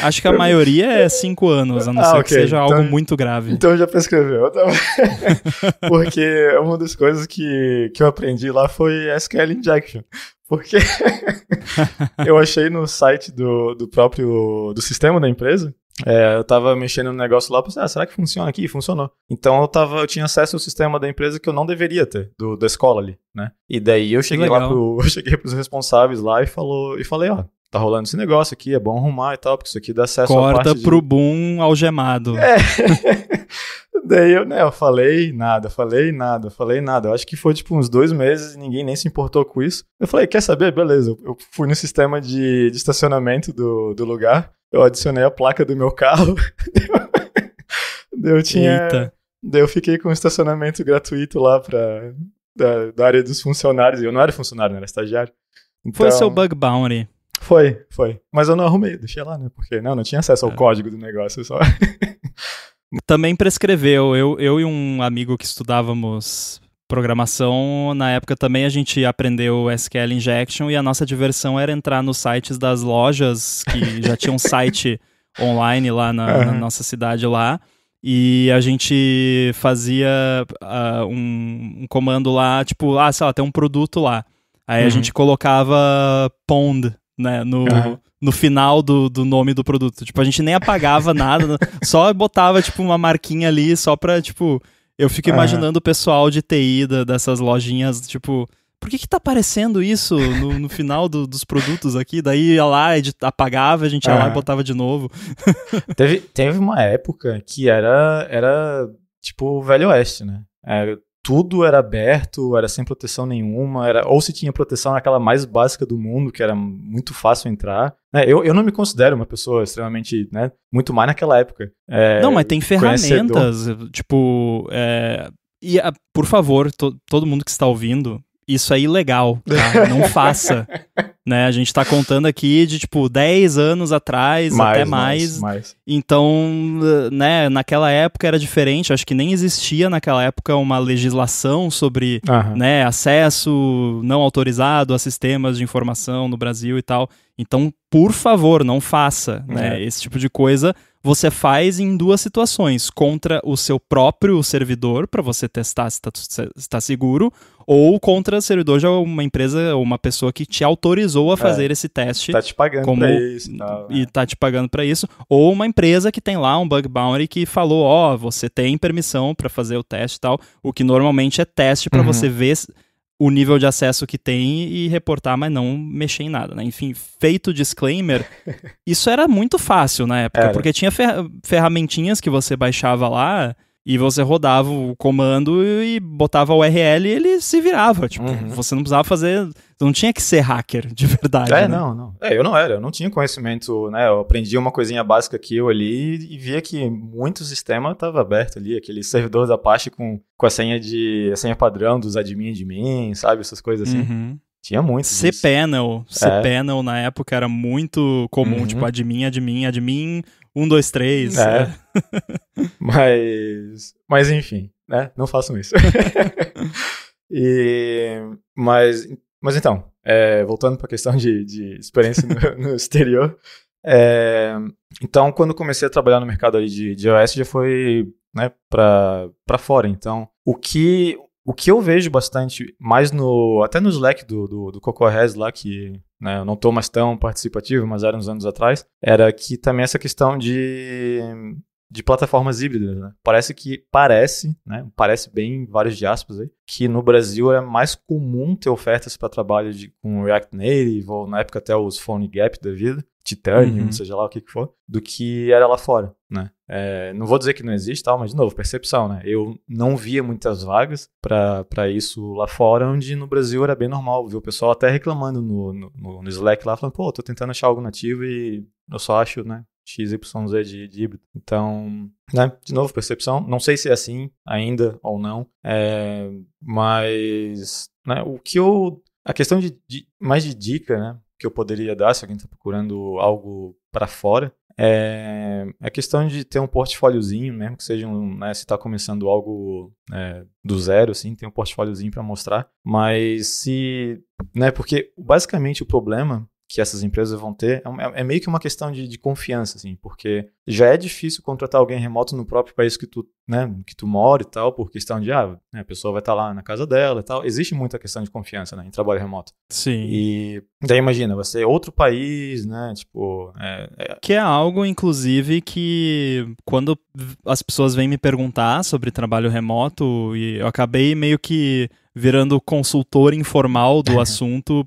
Acho que a maioria é 5 anos, a não ser que seja algo muito grave. Então já prescreveu. Porque uma das coisas que eu aprendi lá foi SQL Injection. Porque eu achei no site do próprio sistema da empresa, eu tava mexendo no negócio lá, pensei, será que funciona aqui? E funcionou. Então eu tinha acesso ao sistema da empresa que eu não deveria ter, da escola ali, né? E daí eu cheguei eu cheguei pros responsáveis lá e falei, tá rolando esse negócio aqui, é bom arrumar e tal, porque isso aqui dá acesso à parte Corta pro boom algemado. Daí eu falei nada. Eu acho que foi tipo uns 2 meses e ninguém nem se importou com isso. Eu falei, quer saber? Beleza. Eu fui no sistema de estacionamento do lugar, eu adicionei a placa do meu carro. Daí eu fiquei com um estacionamento gratuito lá da área dos funcionários. Eu não era funcionário, não era estagiário. Então, foi seu bug bounty. Foi. Mas eu não arrumei, deixei lá, né? Porque não tinha acesso ao código do negócio só. Também prescreveu. Eu e um amigo que estudávamos programação, na época também a gente aprendeu SQL Injection e a nossa diversão era entrar nos sites das lojas que já tinha um site online lá na nossa cidade lá. E a gente fazia um comando lá, tipo, sei lá, tem um produto lá. Aí a gente colocava pond, né, no final do nome do produto. Tipo, a gente nem apagava nada, só botava, tipo, uma marquinha ali, só pra, tipo... Eu fico imaginando o pessoal de TI dessas lojinhas, tipo... Por que tá aparecendo isso no final dos produtos aqui? Daí ia lá, apagava, a gente ia lá e botava de novo. Teve uma época que era tipo Velho Oeste, né? Tudo era aberto, era sem proteção nenhuma, ou se tinha proteção naquela mais básica do mundo, que era muito fácil entrar. Eu não me considero uma pessoa extremamente, né, muito mais naquela época. Não, mas tem ferramentas, tipo... por favor, todo mundo que está ouvindo, isso é ilegal, tá? Não faça. Né? A gente tá contando aqui de, tipo, 10 anos atrás, até mais. Então, né, naquela época era diferente. Acho que nem existia naquela época uma legislação sobre né, acesso não autorizado a sistemas de informação no Brasil e tal. Então, por favor, não faça. Né? Esse tipo de coisa você faz em 2 situações. Contra o seu próprio servidor, para você testar se está seguro, ou contra o servidor de uma empresa ou uma pessoa que te autorizou a fazer esse teste. Tá te pagando pra isso. E tá te pagando pra isso. Ou uma empresa que tem lá um bug bounty que falou, você tem permissão pra fazer o teste e tal. O que normalmente é teste pra você ver o nível de acesso que tem e reportar, mas não mexer em nada, né? Enfim, feito o disclaimer, isso era muito fácil na época, porque tinha ferramentinhas que você baixava lá e você rodava o comando e botava o URL e ele se virava. Tipo, você não precisava fazer... Não tinha que ser hacker, de verdade. Né? Não. Eu não tinha conhecimento, né? Eu aprendi uma coisinha básica aqui ou ali e via que muito sistema estava aberto ali. Aquele servidor da Apache com a senha padrão dos admin, sabe? Essas coisas assim. Tinha muito cPanel. cPanel na época era muito comum. Tipo, admin 1, 2, 3. Mas enfim, né? Não façam isso. Mas então, voltando para a questão de experiência no exterior, então quando comecei a trabalhar no mercado ali de iOS já foi, né, para fora. Então, o que eu vejo bastante, mais até no Slack do CocoaRes lá, que, né, eu não estou mais tão participativo, mas era uns anos atrás, era que também essa questão de plataformas híbridas, né? Parece bem, vários de aspas aí, que no Brasil é mais comum ter ofertas para trabalho com React Native, ou na época até os PhoneGap da vida, titânio, seja lá o que for, do que era lá fora, né? Não vou dizer que não existe, tal, mas de novo, percepção, né? Eu não via muitas vagas para isso lá fora, onde no Brasil era bem normal, viu? O pessoal até reclamando no Slack lá, falando, pô, tô tentando achar algo nativo e eu só acho, né, XYZ de híbrido. Então, né, de novo, percepção. Não sei se é assim ainda ou não, mas, né, a questão mais de dica, né, que eu poderia dar se alguém está procurando algo para fora, é a questão de ter um portfóliozinho, mesmo que seja né, se está começando algo do zero, assim, tem um portfóliozinho para mostrar, mas né, porque basicamente o problema que essas empresas vão ter é meio que uma questão de confiança, assim, porque já é difícil contratar alguém remoto no próprio país que tu mora e tal, por questão de, a pessoa vai estar lá na casa dela e tal. Existe muita questão de confiança, né, em trabalho remoto. Sim. E daí imagina, você é outro país, né, tipo... Que é algo, inclusive, que quando as pessoas vêm me perguntar sobre trabalho remoto, e eu acabei meio que virando consultor informal do assunto,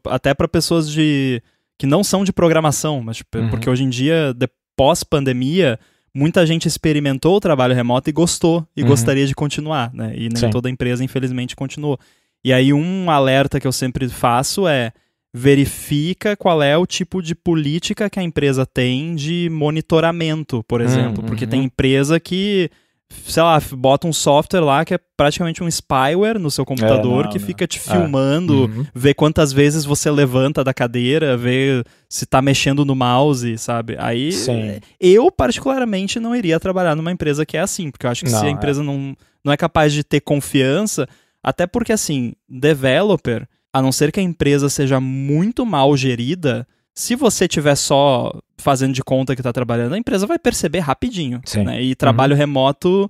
até para pessoas que não são de programação, mas porque hoje em dia, pós-pandemia, muita gente experimentou o trabalho remoto e gostou, e gostaria de continuar, né? E nem toda empresa, infelizmente, continuou. E aí um alerta que eu sempre faço é: verifica qual é o tipo de política que a empresa tem de monitoramento, por exemplo, porque tem empresa que, sei lá, bota um software lá que é praticamente um spyware no seu computador que fica te filmando, vê quantas vezes você levanta da cadeira, vê se tá mexendo no mouse, sabe? Aí, eu particularmente não iria trabalhar numa empresa que é assim, porque eu acho que se a empresa não é capaz de ter confiança, até porque, assim, developer, a não ser que a empresa seja muito mal gerida, se você estiver só fazendo de conta que está trabalhando, a empresa vai perceber rapidinho. Né? E trabalho remoto,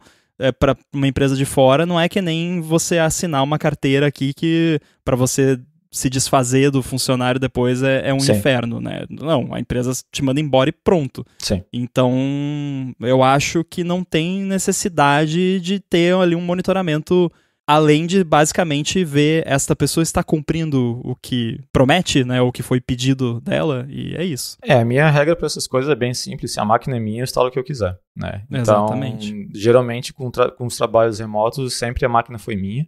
para uma empresa de fora, não é que nem você assinar uma carteira aqui que para você se desfazer do funcionário depois é um inferno. Né? Não, a empresa te manda embora e pronto. Então, eu acho que não tem necessidade de ter ali um monitoramento, além de basicamente ver esta pessoa está cumprindo o que promete, né, o que foi pedido dela, e é isso. A minha regra para essas coisas é bem simples: se a máquina é minha, eu instalo o que eu quiser, né? Exatamente. Então, geralmente com os trabalhos remotos, sempre a máquina foi minha.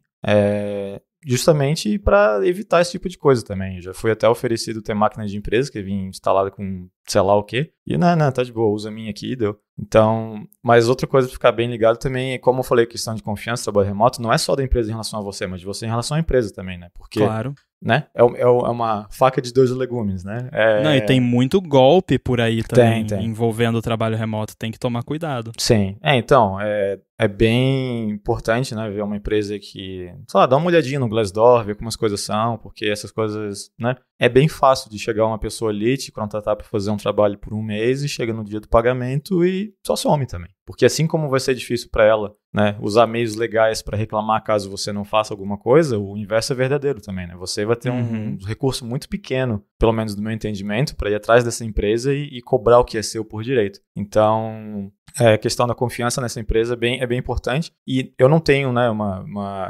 Justamente para evitar esse tipo de coisa também. Já fui até oferecido ter máquina de empresa que vinha instalada com sei lá o quê. E não, tá de boa, usa a minha aqui e deu. Então, mas outra coisa pra ficar bem ligado também é, como eu falei, questão de confiança, trabalho remoto, não é só da empresa em relação a você, mas de você em relação à empresa também, né? Porque, claro, né? É uma faca de dois legumes, né? Não, e tem muito golpe por aí também, tem. envolvendo o trabalho remoto, tem que tomar cuidado. Sim, então, é bem importante, né, ver uma empresa que, sei lá, dá uma olhadinha no Glassdoor, ver como as coisas são, porque essas coisas, né, é bem fácil de chegar uma pessoa ali, te contratar para fazer um trabalho por um mês e chega no dia do pagamento e só some também. Porque assim como vai ser difícil para ela, né, usar meios legais para reclamar caso você não faça alguma coisa, o inverso é verdadeiro também, né? Você vai ter um recurso muito pequeno, pelo menos do meu entendimento, para ir atrás dessa empresa e cobrar o que é seu por direito. Então, a questão da confiança nessa empresa é bem importante. E eu não tenho, né,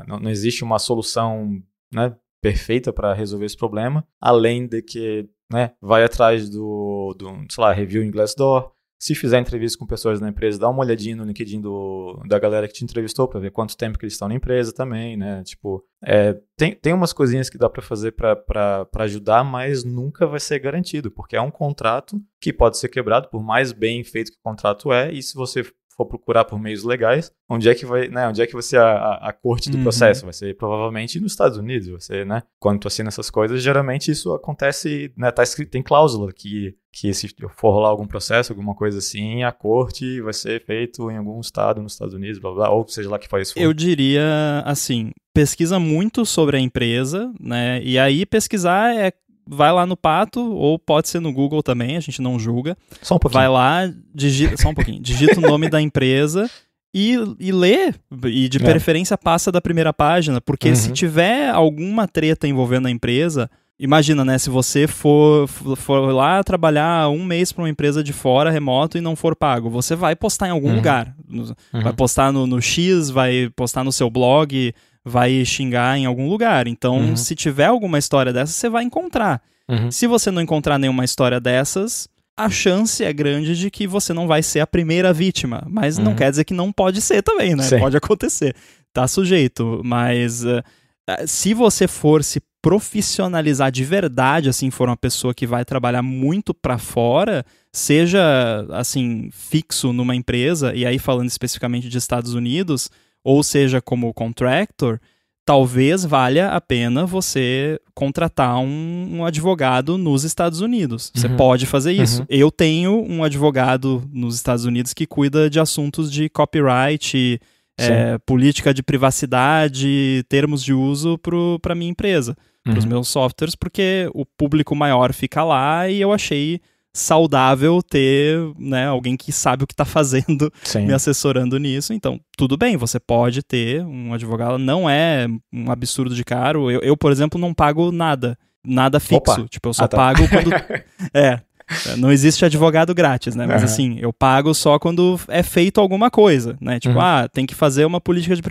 não existe uma solução, né, perfeita para resolver esse problema, além de que, né, vai atrás do sei lá, review em Glassdoor. Se fizer entrevista com pessoas na empresa, dá uma olhadinha no LinkedIn da galera que te entrevistou para ver quanto tempo que eles estão na empresa também, né? Tipo, tem umas coisinhas que dá para fazer para ajudar, mas nunca vai ser garantido, porque é um contrato que pode ser quebrado, por mais bem feito que o contrato é, e se você for procurar por meios legais, onde é que vai ser a corte do processo? Vai ser provavelmente nos Estados Unidos. Você, né, quando tu assina essas coisas, geralmente isso acontece, né, tá escrito, tem cláusula que se for rolar algum processo, alguma coisa assim, a corte vai ser feito em algum estado nos Estados Unidos, blá, blá, ou seja lá que for isso. Eu diria assim, pesquisa muito sobre a empresa, né, e aí pesquisar vai lá no Pato, ou pode ser no Google também, a gente não julga. Só um pouquinho. Vai lá, só um pouquinho, digita o nome da empresa e lê, e de preferência passa da primeira página, porque se tiver alguma treta envolvendo a empresa, imagina, né, se você for lá trabalhar um mês para uma empresa de fora, remoto, e não for pago, você vai postar em algum lugar. Vai postar no X, vai postar no seu blog, vai xingar em algum lugar. Então, se tiver alguma história dessas, você vai encontrar. Se você não encontrar nenhuma história dessas, a chance é grande de que você não vai ser a primeira vítima, mas não quer dizer que não pode ser também, né? Sim. Pode acontecer, tá sujeito, mas se você for se profissionalizar de verdade, assim, for uma pessoa que vai trabalhar muito para fora, seja, assim, fixo numa empresa, e aí falando especificamente de Estados Unidos, ou seja como contractor, talvez valha a pena você contratar um advogado nos Estados Unidos. Você pode fazer isso. Eu tenho um advogado nos Estados Unidos que cuida de assuntos de copyright, política de privacidade, termos de uso para minha empresa, para os meus softwares, porque o público maior fica lá e eu achei saudável ter, né, alguém que sabe o que está fazendo me assessorando nisso. Então, tudo bem, você pode ter um advogado, não é um absurdo de caro. Eu, por exemplo, não pago nada fixo. Opa. Tipo, eu só pago quando... não existe advogado grátis, né? Mas assim, eu pago só quando é feito alguma coisa, né? Tipo, tem que fazer uma política de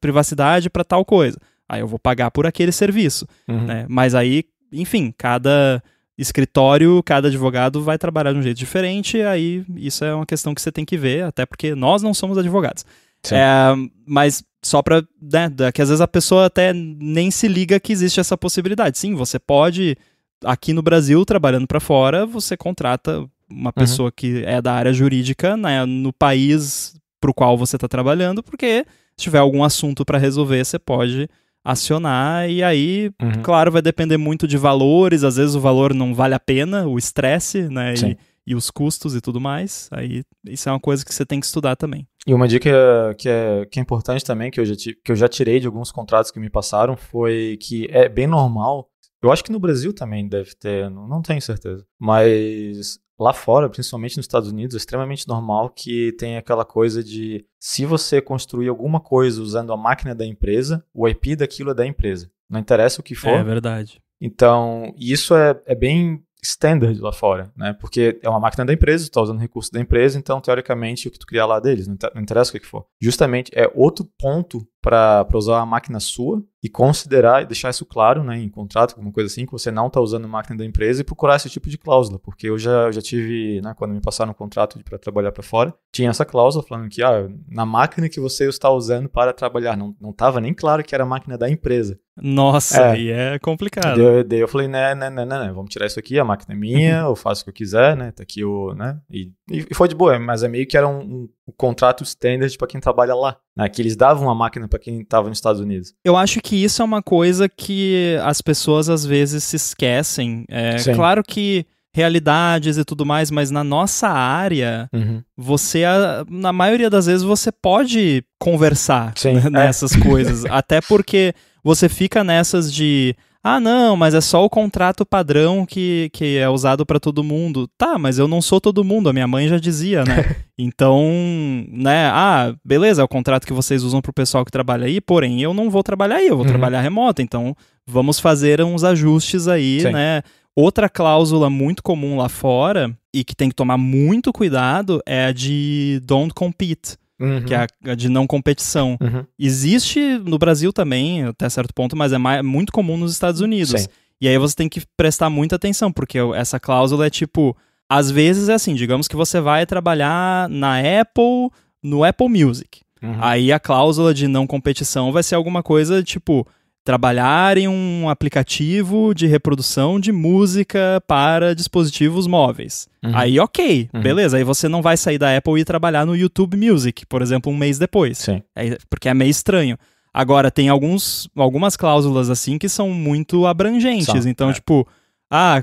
privacidade para tal coisa. Aí eu vou pagar por aquele serviço, né? Mas aí, enfim, cada escritório, cada advogado vai trabalhar de um jeito diferente, aí isso é uma questão que você tem que ver, até porque nós não somos advogados. Mas só para, né, que às vezes a pessoa até nem se liga que existe essa possibilidade. Sim, você pode, aqui no Brasil, trabalhando para fora, você contrata uma pessoa que é da área jurídica, né, no país para o qual você está trabalhando, porque se tiver algum assunto para resolver, você pode acionar, e aí, claro, vai depender muito de valores, às vezes o valor não vale a pena, o estresse, né, e os custos e tudo mais, aí isso é uma coisa que você tem que estudar também. E uma dica que é importante também, que eu já tirei de alguns contratos que me passaram, foi que é bem normal, eu acho que no Brasil também deve ter, não tenho certeza, mas lá fora, principalmente nos Estados Unidos, é extremamente normal que tenha aquela coisa de, se você construir alguma coisa usando a máquina da empresa, o IP daquilo é da empresa. Não interessa o que for. É verdade. Então, isso é bem standard lá fora, né? Porque é uma máquina da empresa, tu tá usando recurso da empresa, então, teoricamente, o que tu criar lá deles, não interessa o que for. Justamente, é outro ponto para usar a máquina sua e considerar e deixar isso claro, né, em contrato, alguma coisa assim, que você não está usando a máquina da empresa, e procurar esse tipo de cláusula, porque eu já tive, né, quando me passaram um contrato para trabalhar para fora, tinha essa cláusula falando que na máquina que você está usando para trabalhar, não estava nem claro que era a máquina da empresa. Nossa, aí é complicado. Daí eu falei, né, vamos tirar isso aqui, a máquina é minha, eu faço o que eu quiser, né, tá aqui o, né, e foi de boa, mas é meio que era um contrato standard para quem trabalha lá, né, que eles davam a máquina para quem estava nos Estados Unidos. Eu acho que isso é uma coisa que as pessoas às vezes se esquecem. Claro que realidades e tudo mais, mas na nossa área, você, na maioria das vezes, você pode conversar nessas coisas, até porque você fica nessas de... não, mas é só o contrato padrão que é usado para todo mundo. Tá, mas eu não sou todo mundo, a minha mãe já dizia, né? Então, né, beleza, é o contrato que vocês usam pro pessoal que trabalha aí, porém eu não vou trabalhar aí, eu vou trabalhar remoto, então vamos fazer uns ajustes aí, né? Outra cláusula muito comum lá fora, e que tem que tomar muito cuidado, é a de don't compete. Que é a de não competição. Existe no Brasil também, até certo ponto, mas é muito comum nos Estados Unidos. E aí você tem que prestar muita atenção, porque essa cláusula é tipo, às vezes é assim, digamos que você vai trabalhar na Apple, no Apple Music. Aí a cláusula de não competição vai ser alguma coisa tipo, trabalhar em um aplicativo de reprodução de música para dispositivos móveis. Aí, ok, beleza. Aí você não vai sair da Apple e ir trabalhar no YouTube Music, por exemplo, um mês depois. Porque é meio estranho. Agora, tem algumas cláusulas assim que são muito abrangentes. Então, tipo,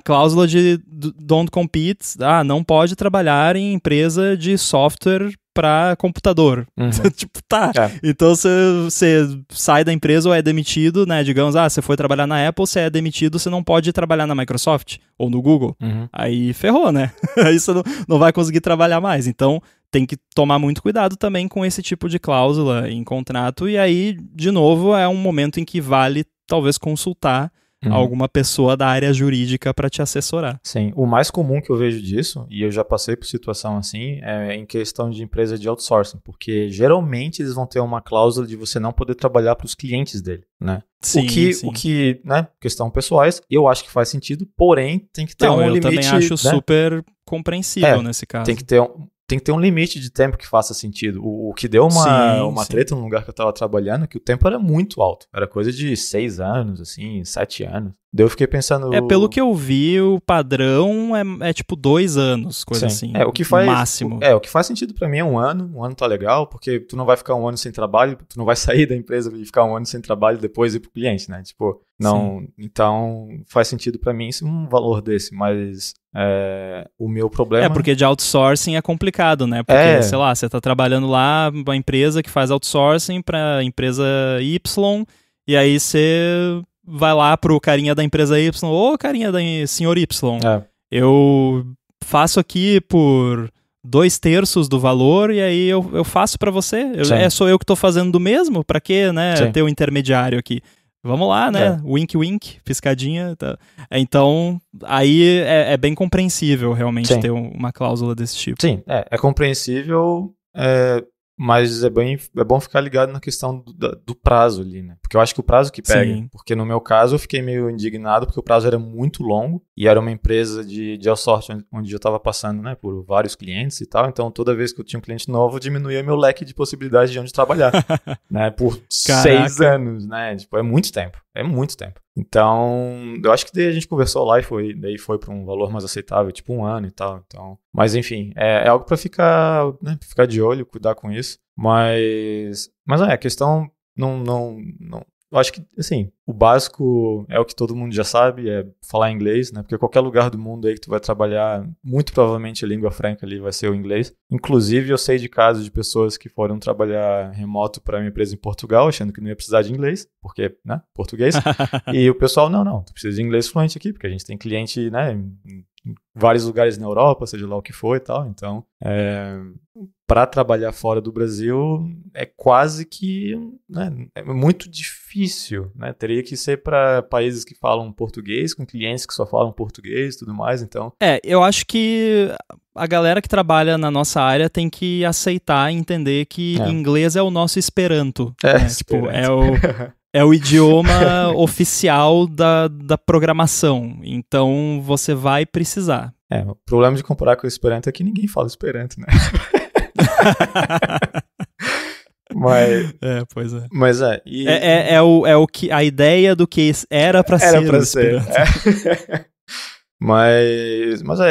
cláusula de don't compete, não pode trabalhar em empresa de software para computador. Tipo, então você sai da empresa ou é demitido, né? Digamos, você foi trabalhar na Apple, você é demitido, você não pode trabalhar na Microsoft ou no Google. Aí ferrou, né? Aí você não vai conseguir trabalhar mais. Então, tem que tomar muito cuidado também com esse tipo de cláusula em contrato. E aí, de novo, é um momento em que vale talvez consultar alguma pessoa da área jurídica para te assessorar. Sim, o mais comum que eu vejo disso, e eu já passei por situação assim, é em questão de empresa de outsourcing, porque geralmente eles vão ter uma cláusula de você não poder trabalhar para os clientes dele, né? Sim, o que, né, questão pessoais, eu acho que faz sentido, porém tem que ter um limite. Eu também acho super compreensível nesse caso. Tem que ter um limite de tempo que faça sentido. O que deu uma treta no lugar que eu tava trabalhando, que o tempo era muito alto. Era coisa de 6 anos, assim, 7 anos. Daí eu fiquei pensando... Pelo que eu vi, o padrão é tipo 2 anos, coisa assim. O que faz, máximo. O que faz sentido pra mim é 1 ano. 1 ano tá legal, porque tu não vai ficar 1 ano sem trabalho, tu não vai sair da empresa e ficar 1 ano sem trabalho e depois ir pro cliente, né? Tipo, não... Então, faz sentido pra mim um valor desse, mas... o meu problema... porque de outsourcing é complicado, né? Porque, sei lá, você tá trabalhando lá, uma empresa que faz outsourcing pra empresa Y, e aí você vai lá pro carinha da empresa Y, ou carinha da senhor Y. Eu faço aqui por 2/3 do valor, e aí eu faço pra você. Sou eu que tô fazendo do mesmo? Pra quê, né? Ter um intermediário aqui. Vamos lá, né? Wink, wink, piscadinha. Tá. Então, aí é bem compreensível realmente ter uma cláusula desse tipo. Sim, é compreensível, mas é bom ficar ligado na questão do prazo ali, né? Porque eu acho que o prazo que pega. Sim. Porque no meu caso eu fiquei meio indignado porque o prazo era muito longo e era uma empresa de outsourcing onde eu estava passando, né, por vários clientes e tal. Então toda vez que eu tinha um cliente novo, eu diminuía meu leque de possibilidades de onde trabalhar, né? Por 6 anos, né? Tipo, é muito tempo. É muito tempo. Então, eu acho que daí a gente conversou lá e daí foi para um valor mais aceitável, tipo 1 ano e tal. Então, mas enfim, é algo para ficar, né, pra ficar de olho, cuidar com isso. Mas a questão não. Eu acho que, assim, o básico é o que todo mundo já sabe, é falar inglês, né? Porque qualquer lugar do mundo aí que tu vai trabalhar, muito provavelmente a língua franca ali vai ser o inglês. Inclusive, eu sei de casos de pessoas que foram trabalhar remoto para uma empresa em Portugal, achando que não ia precisar de inglês, porque, né, português. E o pessoal, não, tu precisa de inglês fluente aqui, porque a gente tem cliente, né, em vários lugares na Europa, seja lá o que for e tal. Então, para trabalhar fora do Brasil é quase que, né, é muito difícil, né? Teria que ser para países que falam português, com clientes que só falam português e tudo mais, então... Eu acho que a galera que trabalha na nossa área tem que aceitar e entender que inglês é o nosso Esperanto. Né? Tipo, é o idioma oficial da programação, então você vai precisar. O problema de comparar com o Esperanto é que ninguém fala Esperanto, né? Pois é. Mas o que a ideia do que era para ser o Esperanto.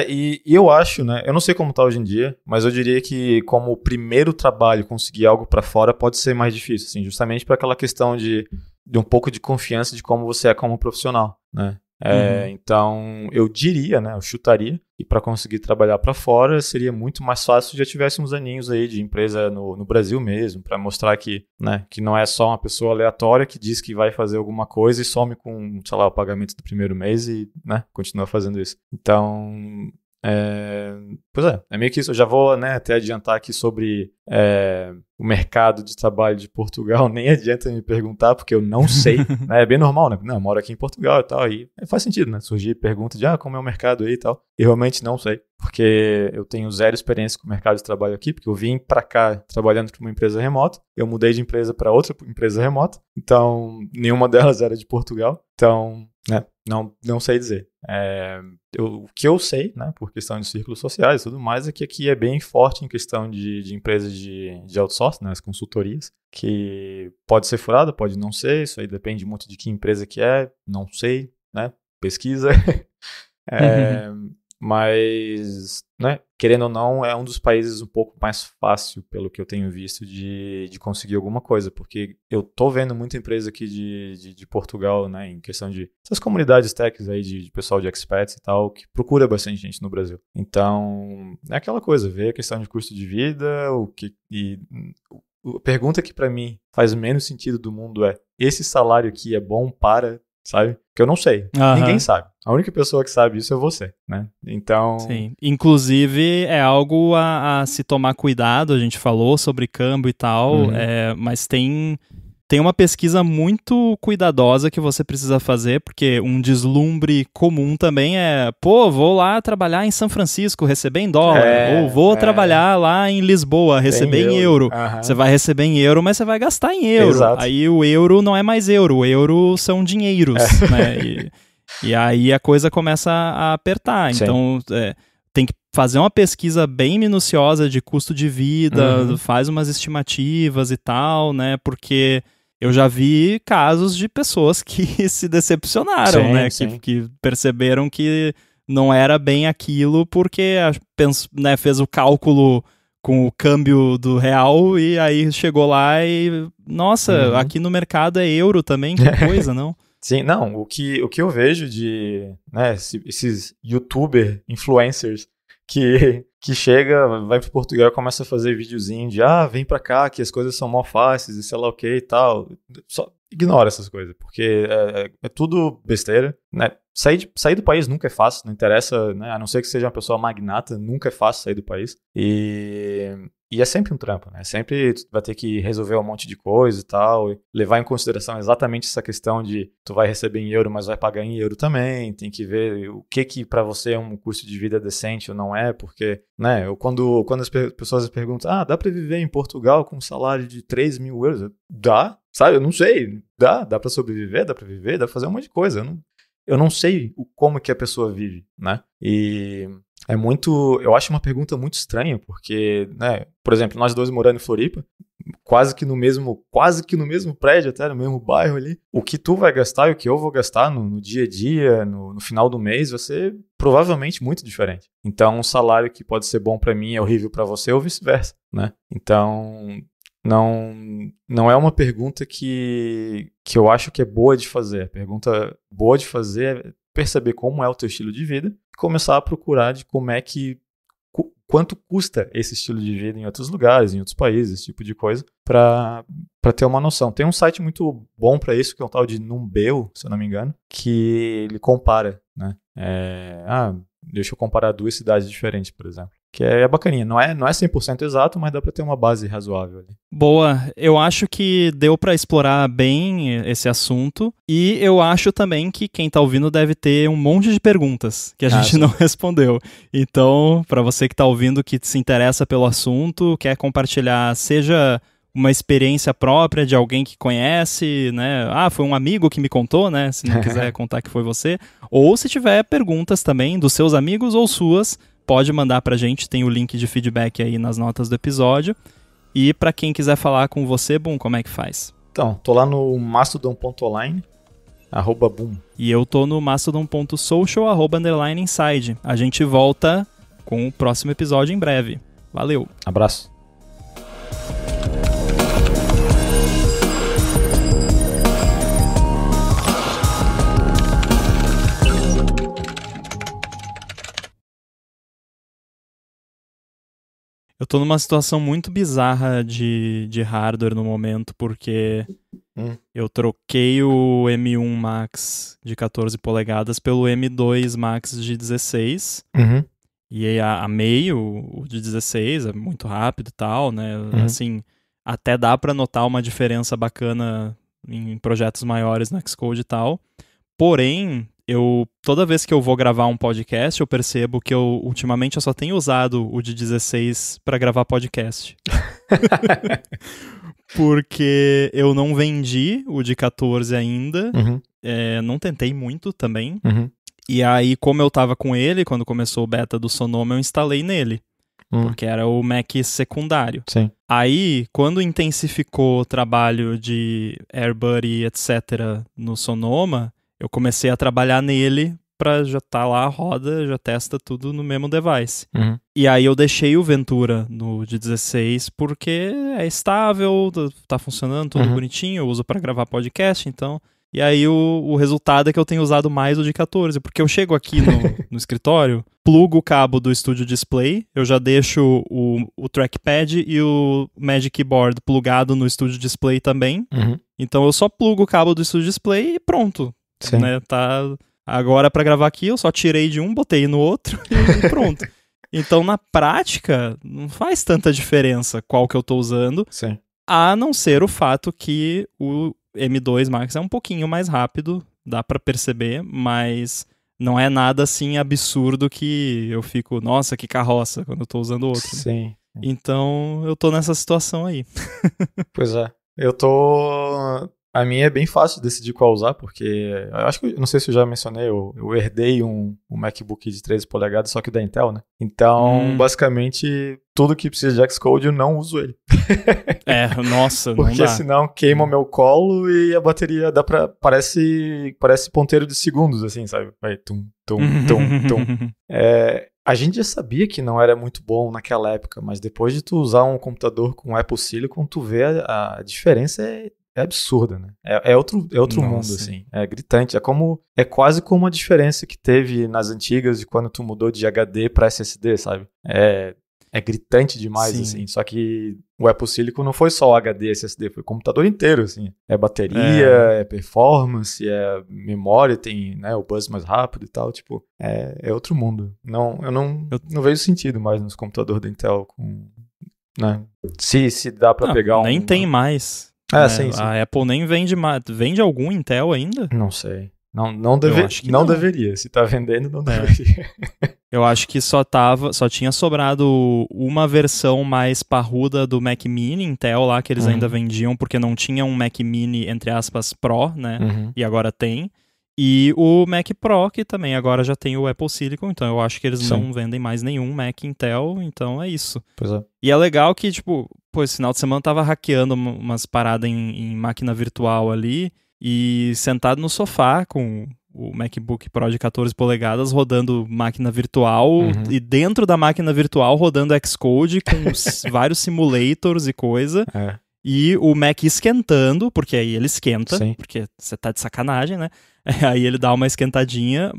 E eu acho, né? Eu não sei como tá hoje em dia, mas eu diria que como o primeiro trabalho conseguir algo para fora pode ser mais difícil, assim, justamente para aquela questão de um pouco de confiança de como você é como profissional, né? Então, eu diria, né? Eu chutaria que para conseguir trabalhar para fora seria muito mais fácil se já tivesse uns aninhos aí de empresa no Brasil mesmo, para mostrar que, né, que não é só uma pessoa aleatória que diz que vai fazer alguma coisa e some com, sei lá, o pagamento do primeiro mês e, né, continua fazendo isso. Então, pois é meio que isso. Eu já vou, né, até adiantar aqui sobre o mercado de trabalho de Portugal. Nem adianta me perguntar, porque eu não sei. Né? É bem normal, né? Não, eu moro aqui em Portugal e tal, e faz sentido, né? Surgir pergunta de, como é o mercado aí e tal. Eu realmente não sei, porque eu tenho 0 experiência com o mercado de trabalho aqui, porque eu vim pra cá trabalhando para uma empresa remota, eu mudei de empresa para outra empresa remota, então nenhuma delas era de Portugal, então, né, não sei dizer. O que eu sei, né, por questão de círculos sociais e tudo mais, é que aqui é bem forte em questão de empresas de outsourcing, né, as consultorias, que pode ser furada, pode não ser, isso aí depende muito de que empresa que é, não sei, né, pesquisa. Mas, né, querendo ou não, é um dos países um pouco mais fácil, pelo que eu tenho visto, de conseguir alguma coisa, porque eu tô vendo muita empresa aqui de Portugal, né, em questão de essas comunidades techs aí, de pessoal de expats e tal, que procura bastante gente no Brasil. Então, é aquela coisa, ver a questão de custo de vida, a pergunta que pra mim faz menos sentido do mundo é, esse salário aqui é bom para... Sabe? Que eu não sei. Ninguém sabe. A única pessoa que sabe isso é você, né? Então... Sim. Inclusive, é algo a se tomar cuidado. A gente falou sobre câmbio e tal, mas tem tem uma pesquisa muito cuidadosa que você precisa fazer, porque um deslumbre comum também é, vou lá trabalhar em São Francisco, receber em dólar, ou vou trabalhar lá em Lisboa, receber em euro. Você vai receber em euro, mas você vai gastar em euro. Exato. Aí o euro não é mais euro, o euro são dinheiros, né? E aí a coisa começa a apertar. Sim. Então, tem que fazer uma pesquisa bem minuciosa de custo de vida, faz umas estimativas e tal, né? Porque eu já vi casos de pessoas que se decepcionaram, sim, né? Sim. Que perceberam que não era bem aquilo porque né, fez o cálculo com o câmbio do real e aí chegou lá e... Nossa, aqui no mercado é euro também, que coisa, não? Sim, não, o que eu vejo de, né, esses youtuber, influencers que chega, vai para Portugal e começa a fazer videozinho de vem pra cá que as coisas são mó fáceis e sei lá o que e tal. Só ignora essas coisas, porque é tudo besteira, né? Sair do país nunca é fácil, não interessa, né? A não ser que seja uma pessoa magnata, nunca é fácil sair do país. E é sempre um trampo, né? Sempre tu vai ter que resolver um monte de coisa e tal, e levar em consideração exatamente essa questão de tu vai receber em euro, mas vai pagar em euro também, tem que ver o que para você é um custo de vida decente ou não é, porque, né, quando as pessoas perguntam, dá para viver em Portugal com um salário de 3 mil euros? Dá, sabe? Eu não sei, dá para sobreviver, dá para viver, dá para fazer um monte de coisa, eu não sei como que a pessoa vive, né? E eu acho uma pergunta muito estranha, porque, né, por exemplo, nós dois morando em Floripa, quase que no mesmo prédio, até no mesmo bairro ali, o que tu vai gastar e o que eu vou gastar no dia a dia, no final do mês, vai ser provavelmente muito diferente. Então, um salário que pode ser bom pra mim é horrível pra você ou vice-versa, né? Então, não é uma pergunta que eu acho que é boa de fazer. A pergunta boa de fazer é perceber como é o teu estilo de vida e começar a procurar de quanto custa esse estilo de vida em outros lugares, em outros países, esse tipo de coisa, para ter uma noção. Tem um site muito bom para isso, que é um tal de Numbeo, se eu não me engano, que ele compara, né? Deixa eu comparar 2 cidades diferentes, por exemplo. Que é bacaninha. Não é 100% exato, mas dá pra ter uma base razoável ali. Boa. Eu acho que deu pra explorar bem esse assunto. E eu acho também que quem tá ouvindo deve ter um monte de perguntas que a gente não respondeu. Então, pra você que tá ouvindo, que se interessa pelo assunto, quer compartilhar, seja uma experiência própria de alguém que conhece, né? Foi um amigo que me contou, né? Se não quiser contar que foi você. Ou se tiver perguntas também dos seus amigos ou suas, pode mandar pra gente, tem o link de feedback aí nas notas do episódio. E pra quem quiser falar com você, Boom, como é que faz? Então, tô lá no mastodon.online, @boom. E eu tô no mastodon.social, @inside. A gente volta com o próximo episódio em breve. Valeu! Abraço! Eu tô numa situação muito bizarra de hardware no momento, porque eu troquei o M1 Max de 14 polegadas pelo M2 Max de 16. E aí amei o de 16, é muito rápido e tal, né? Assim, até dá pra notar uma diferença bacana em projetos maiores no Xcode e tal. Porém, toda vez que eu vou gravar um podcast, eu percebo que ultimamente eu só tenho usado o de 16 para gravar podcast. Porque eu não vendi o de 14 ainda, não tentei muito também. E aí, como eu tava com ele, quando começou o beta do Sonoma, eu instalei nele. Porque era o Mac secundário. Sim. Aí, quando intensificou o trabalho de AirBuddy, etc., no Sonoma, eu comecei a trabalhar nele pra já tá lá, roda, já testa tudo no mesmo device. E aí eu deixei o Ventura no de 16 porque é estável, tá funcionando tudo bonitinho, eu uso pra gravar podcast, então... E aí o resultado é que eu tenho usado mais o de 14, porque eu chego aqui no escritório, plugo o cabo do Studio Display, eu já deixo o trackpad e o Magic Keyboard plugado no Studio Display também. Então eu só plugo o cabo do Studio Display e pronto. Né? Tá, agora pra gravar aqui eu só tirei de um, botei no outro e pronto. Então na prática não faz tanta diferença qual que eu tô usando. Sim. A não ser o fato que o M2 Max é um pouquinho mais rápido, dá pra perceber, mas não é nada assim absurdo que eu fico, nossa, que carroça, quando eu tô usando outro. Né? Sim. Então, eu tô nessa situação aí. Pois é. A minha é bem fácil de decidir qual usar, porque eu acho que, não sei se eu já mencionei, eu herdei um MacBook de 13 polegadas, só que da Intel, né? Então, basicamente, tudo que precisa de Xcode eu não uso ele. Nossa, não dá. Porque senão queima o meu colo e a bateria parece ponteiro de segundos, assim, sabe? Vai tum, tum, tum, tum. A gente já sabia que não era muito bom naquela época, mas depois de tu usar um computador com Apple Silicon, tu vê a diferença é absurda, né? É outro mundo, assim. É gritante. É quase como a diferença que teve nas antigas de quando tu mudou de HD para SSD, sabe? É gritante demais, Sim. assim. Só que o Apple Silicon não foi só o HD e SSD, foi o computador inteiro, assim. É bateria, é performance, é memória, tem, né, o buzz mais rápido e tal. Tipo, é outro mundo. Eu não vejo sentido mais nos computadores da Intel com, né? Se dá pra pegar nem tem mais. Sim. A Apple nem vende mais. Vende algum Intel ainda? Não sei. Não deveria. Se tá vendendo, não deveria. Eu acho que só tinha sobrado uma versão mais parruda do Mac Mini Intel lá, que eles ainda vendiam, porque não tinha um Mac Mini, entre aspas, Pro, né? E agora tem. E o Mac Pro, que também agora já tem o Apple Silicon, então eu acho que eles não vendem mais nenhum Mac Intel, então é isso. Pois é. E é legal que, tipo, esse final de semana eu tava hackeando umas paradas em máquina virtual ali, e sentado no sofá com o MacBook Pro de 14 polegadas rodando máquina virtual e dentro da máquina virtual rodando Xcode com vários simulators e coisa. E o Mac esquentando, porque aí ele esquenta, porque você tá de sacanagem, né? Aí ele dá uma esquentadinha,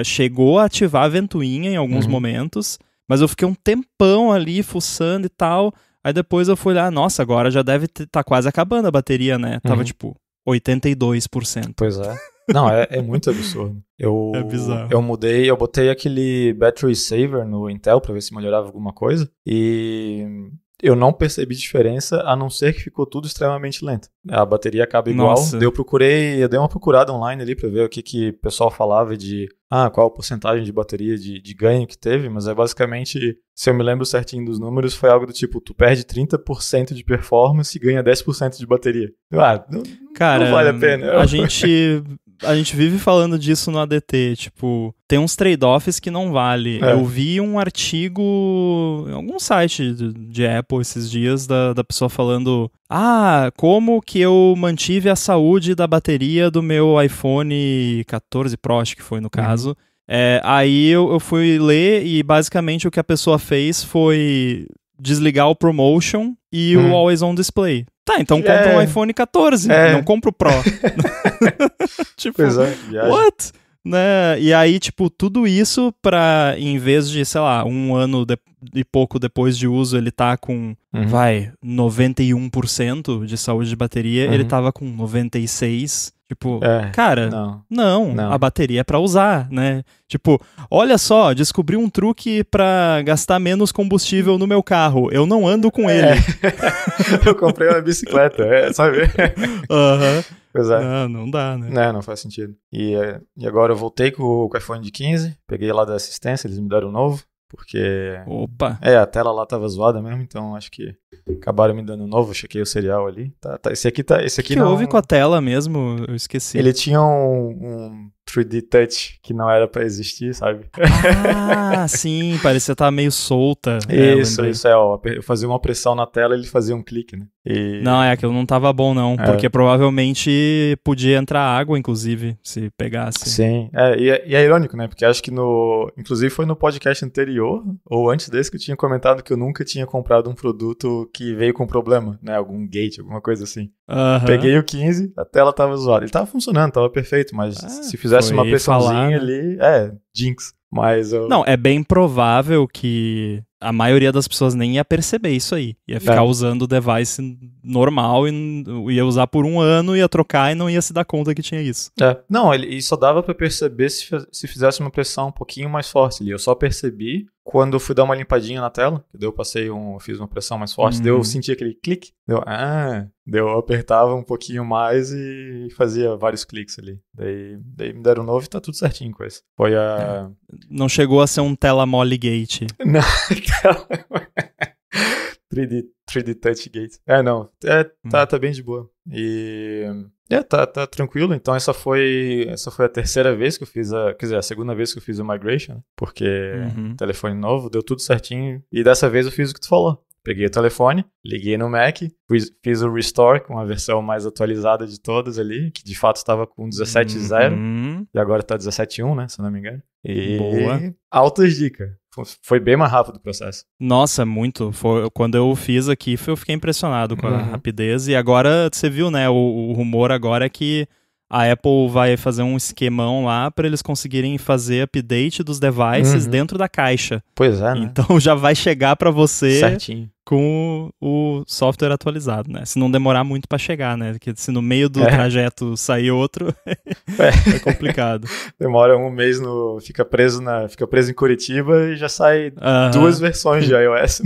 chegou a ativar a ventoinha em alguns momentos, mas eu fiquei um tempão ali fuçando e tal. Aí depois eu fui olhar, nossa, agora já deve tá quase acabando a bateria, né? Tava tipo 82%. Pois é. Não, é muito absurdo. É bizarro. Eu botei aquele Battery Saver no Intel pra ver se melhorava alguma coisa e eu não percebi diferença, a não ser que ficou tudo extremamente lento. A bateria acaba igual. Eu dei uma procurada online ali pra ver o que o pessoal falava de qual a porcentagem de bateria de ganho que teve, mas é basicamente, se eu me lembro certinho dos números, foi algo do tipo, tu perde 30% de performance e ganha 10% de bateria. Não vale a pena. A gente vive falando disso no ADT, tipo, tem uns trade-offs que não vale. Eu vi um artigo em algum site de Apple esses dias da pessoa falando como que eu mantive a saúde da bateria do meu iPhone 14 Pro, acho que foi no caso. Aí eu fui ler e basicamente o que a pessoa fez foi desligar o ProMotion e o Always On Display. Tá, então compra um iPhone 14, não compra o Pro. Tipo, pois what? Né? E aí, tipo, tudo isso pra, em vez de, sei lá, um ano e pouco depois de uso, ele tá com, 91% de saúde de bateria, ele tava com 96%. Tipo, cara, não, a bateria é pra usar, né? Tipo, olha só, descobri um truque pra gastar menos combustível no meu carro. Eu não ando com ele. Eu comprei uma bicicleta, sabe? Pois é. Não dá, né? Não faz sentido. E agora eu voltei com o iPhone de 15, peguei lá da assistência, eles me deram um novo, porque... Opa! A tela lá tava zoada mesmo, então acho que acabaram me dando um novo, eu chequei o serial ali. Esse aqui que houve com a tela mesmo? Eu esqueci. Ele tinha um 3D Touch que não era pra existir, sabe? Sim, parecia estar meio solta. Isso, eu fazia uma pressão na tela e ele fazia um clique, né? Não, aquilo não tava bom não, porque provavelmente podia entrar água, inclusive, se pegasse. Sim, e é irônico, né? Porque acho que inclusive foi no podcast anterior, ou antes desse, que eu tinha comentado que eu nunca tinha comprado um produto que veio com problema, né? Algum gate, alguma coisa assim. Peguei o 15, a tela tava zoada. Ele tava funcionando, tava perfeito, mas se fizesse uma pressãozinha ali, jinx. Mas Não, é bem provável que a maioria das pessoas nem ia perceber isso aí. Ia ficar usando o device normal e ia usar por um ano, ia trocar e não ia se dar conta que tinha isso. Não, ele só dava pra perceber se fizesse uma pressão um pouquinho mais forte ali. Eu só percebi quando eu fui dar uma limpadinha na tela, daí eu fiz uma pressão mais forte, daí eu senti aquele clique, daí eu apertava um pouquinho mais e fazia vários cliques ali. Daí me deram um novo e tá tudo certinho com esse. Foi a... Não chegou a ser um tela mole gate. Não, 3D Touch Gate. Não. Tá bem de boa. E... tá tranquilo. Então essa foi a terceira vez que eu fiz a segunda vez que eu fiz o migration, porque telefone novo, deu tudo certinho. E dessa vez eu fiz o que tu falou. Peguei o telefone, liguei no Mac, fiz o restore com a versão mais atualizada de todas ali, que de fato estava com 17.0 e agora tá 17.1, né, se eu não me engano. E boa. Altas dicas. Foi bem mais rápido o processo. Nossa, muito. Quando eu fiz aqui, eu fiquei impressionado com a rapidez. E agora, você viu, né, o rumor agora é que a Apple vai fazer um esquemão lá para eles conseguirem fazer update dos devices dentro da caixa. Pois é, né? Então já vai chegar para você certinho com o software atualizado, né? Se não demorar muito para chegar, né? Porque se no meio do trajeto sair outro, é complicado. Demora um mês, fica preso em Curitiba e já sai 2 versões de iOS.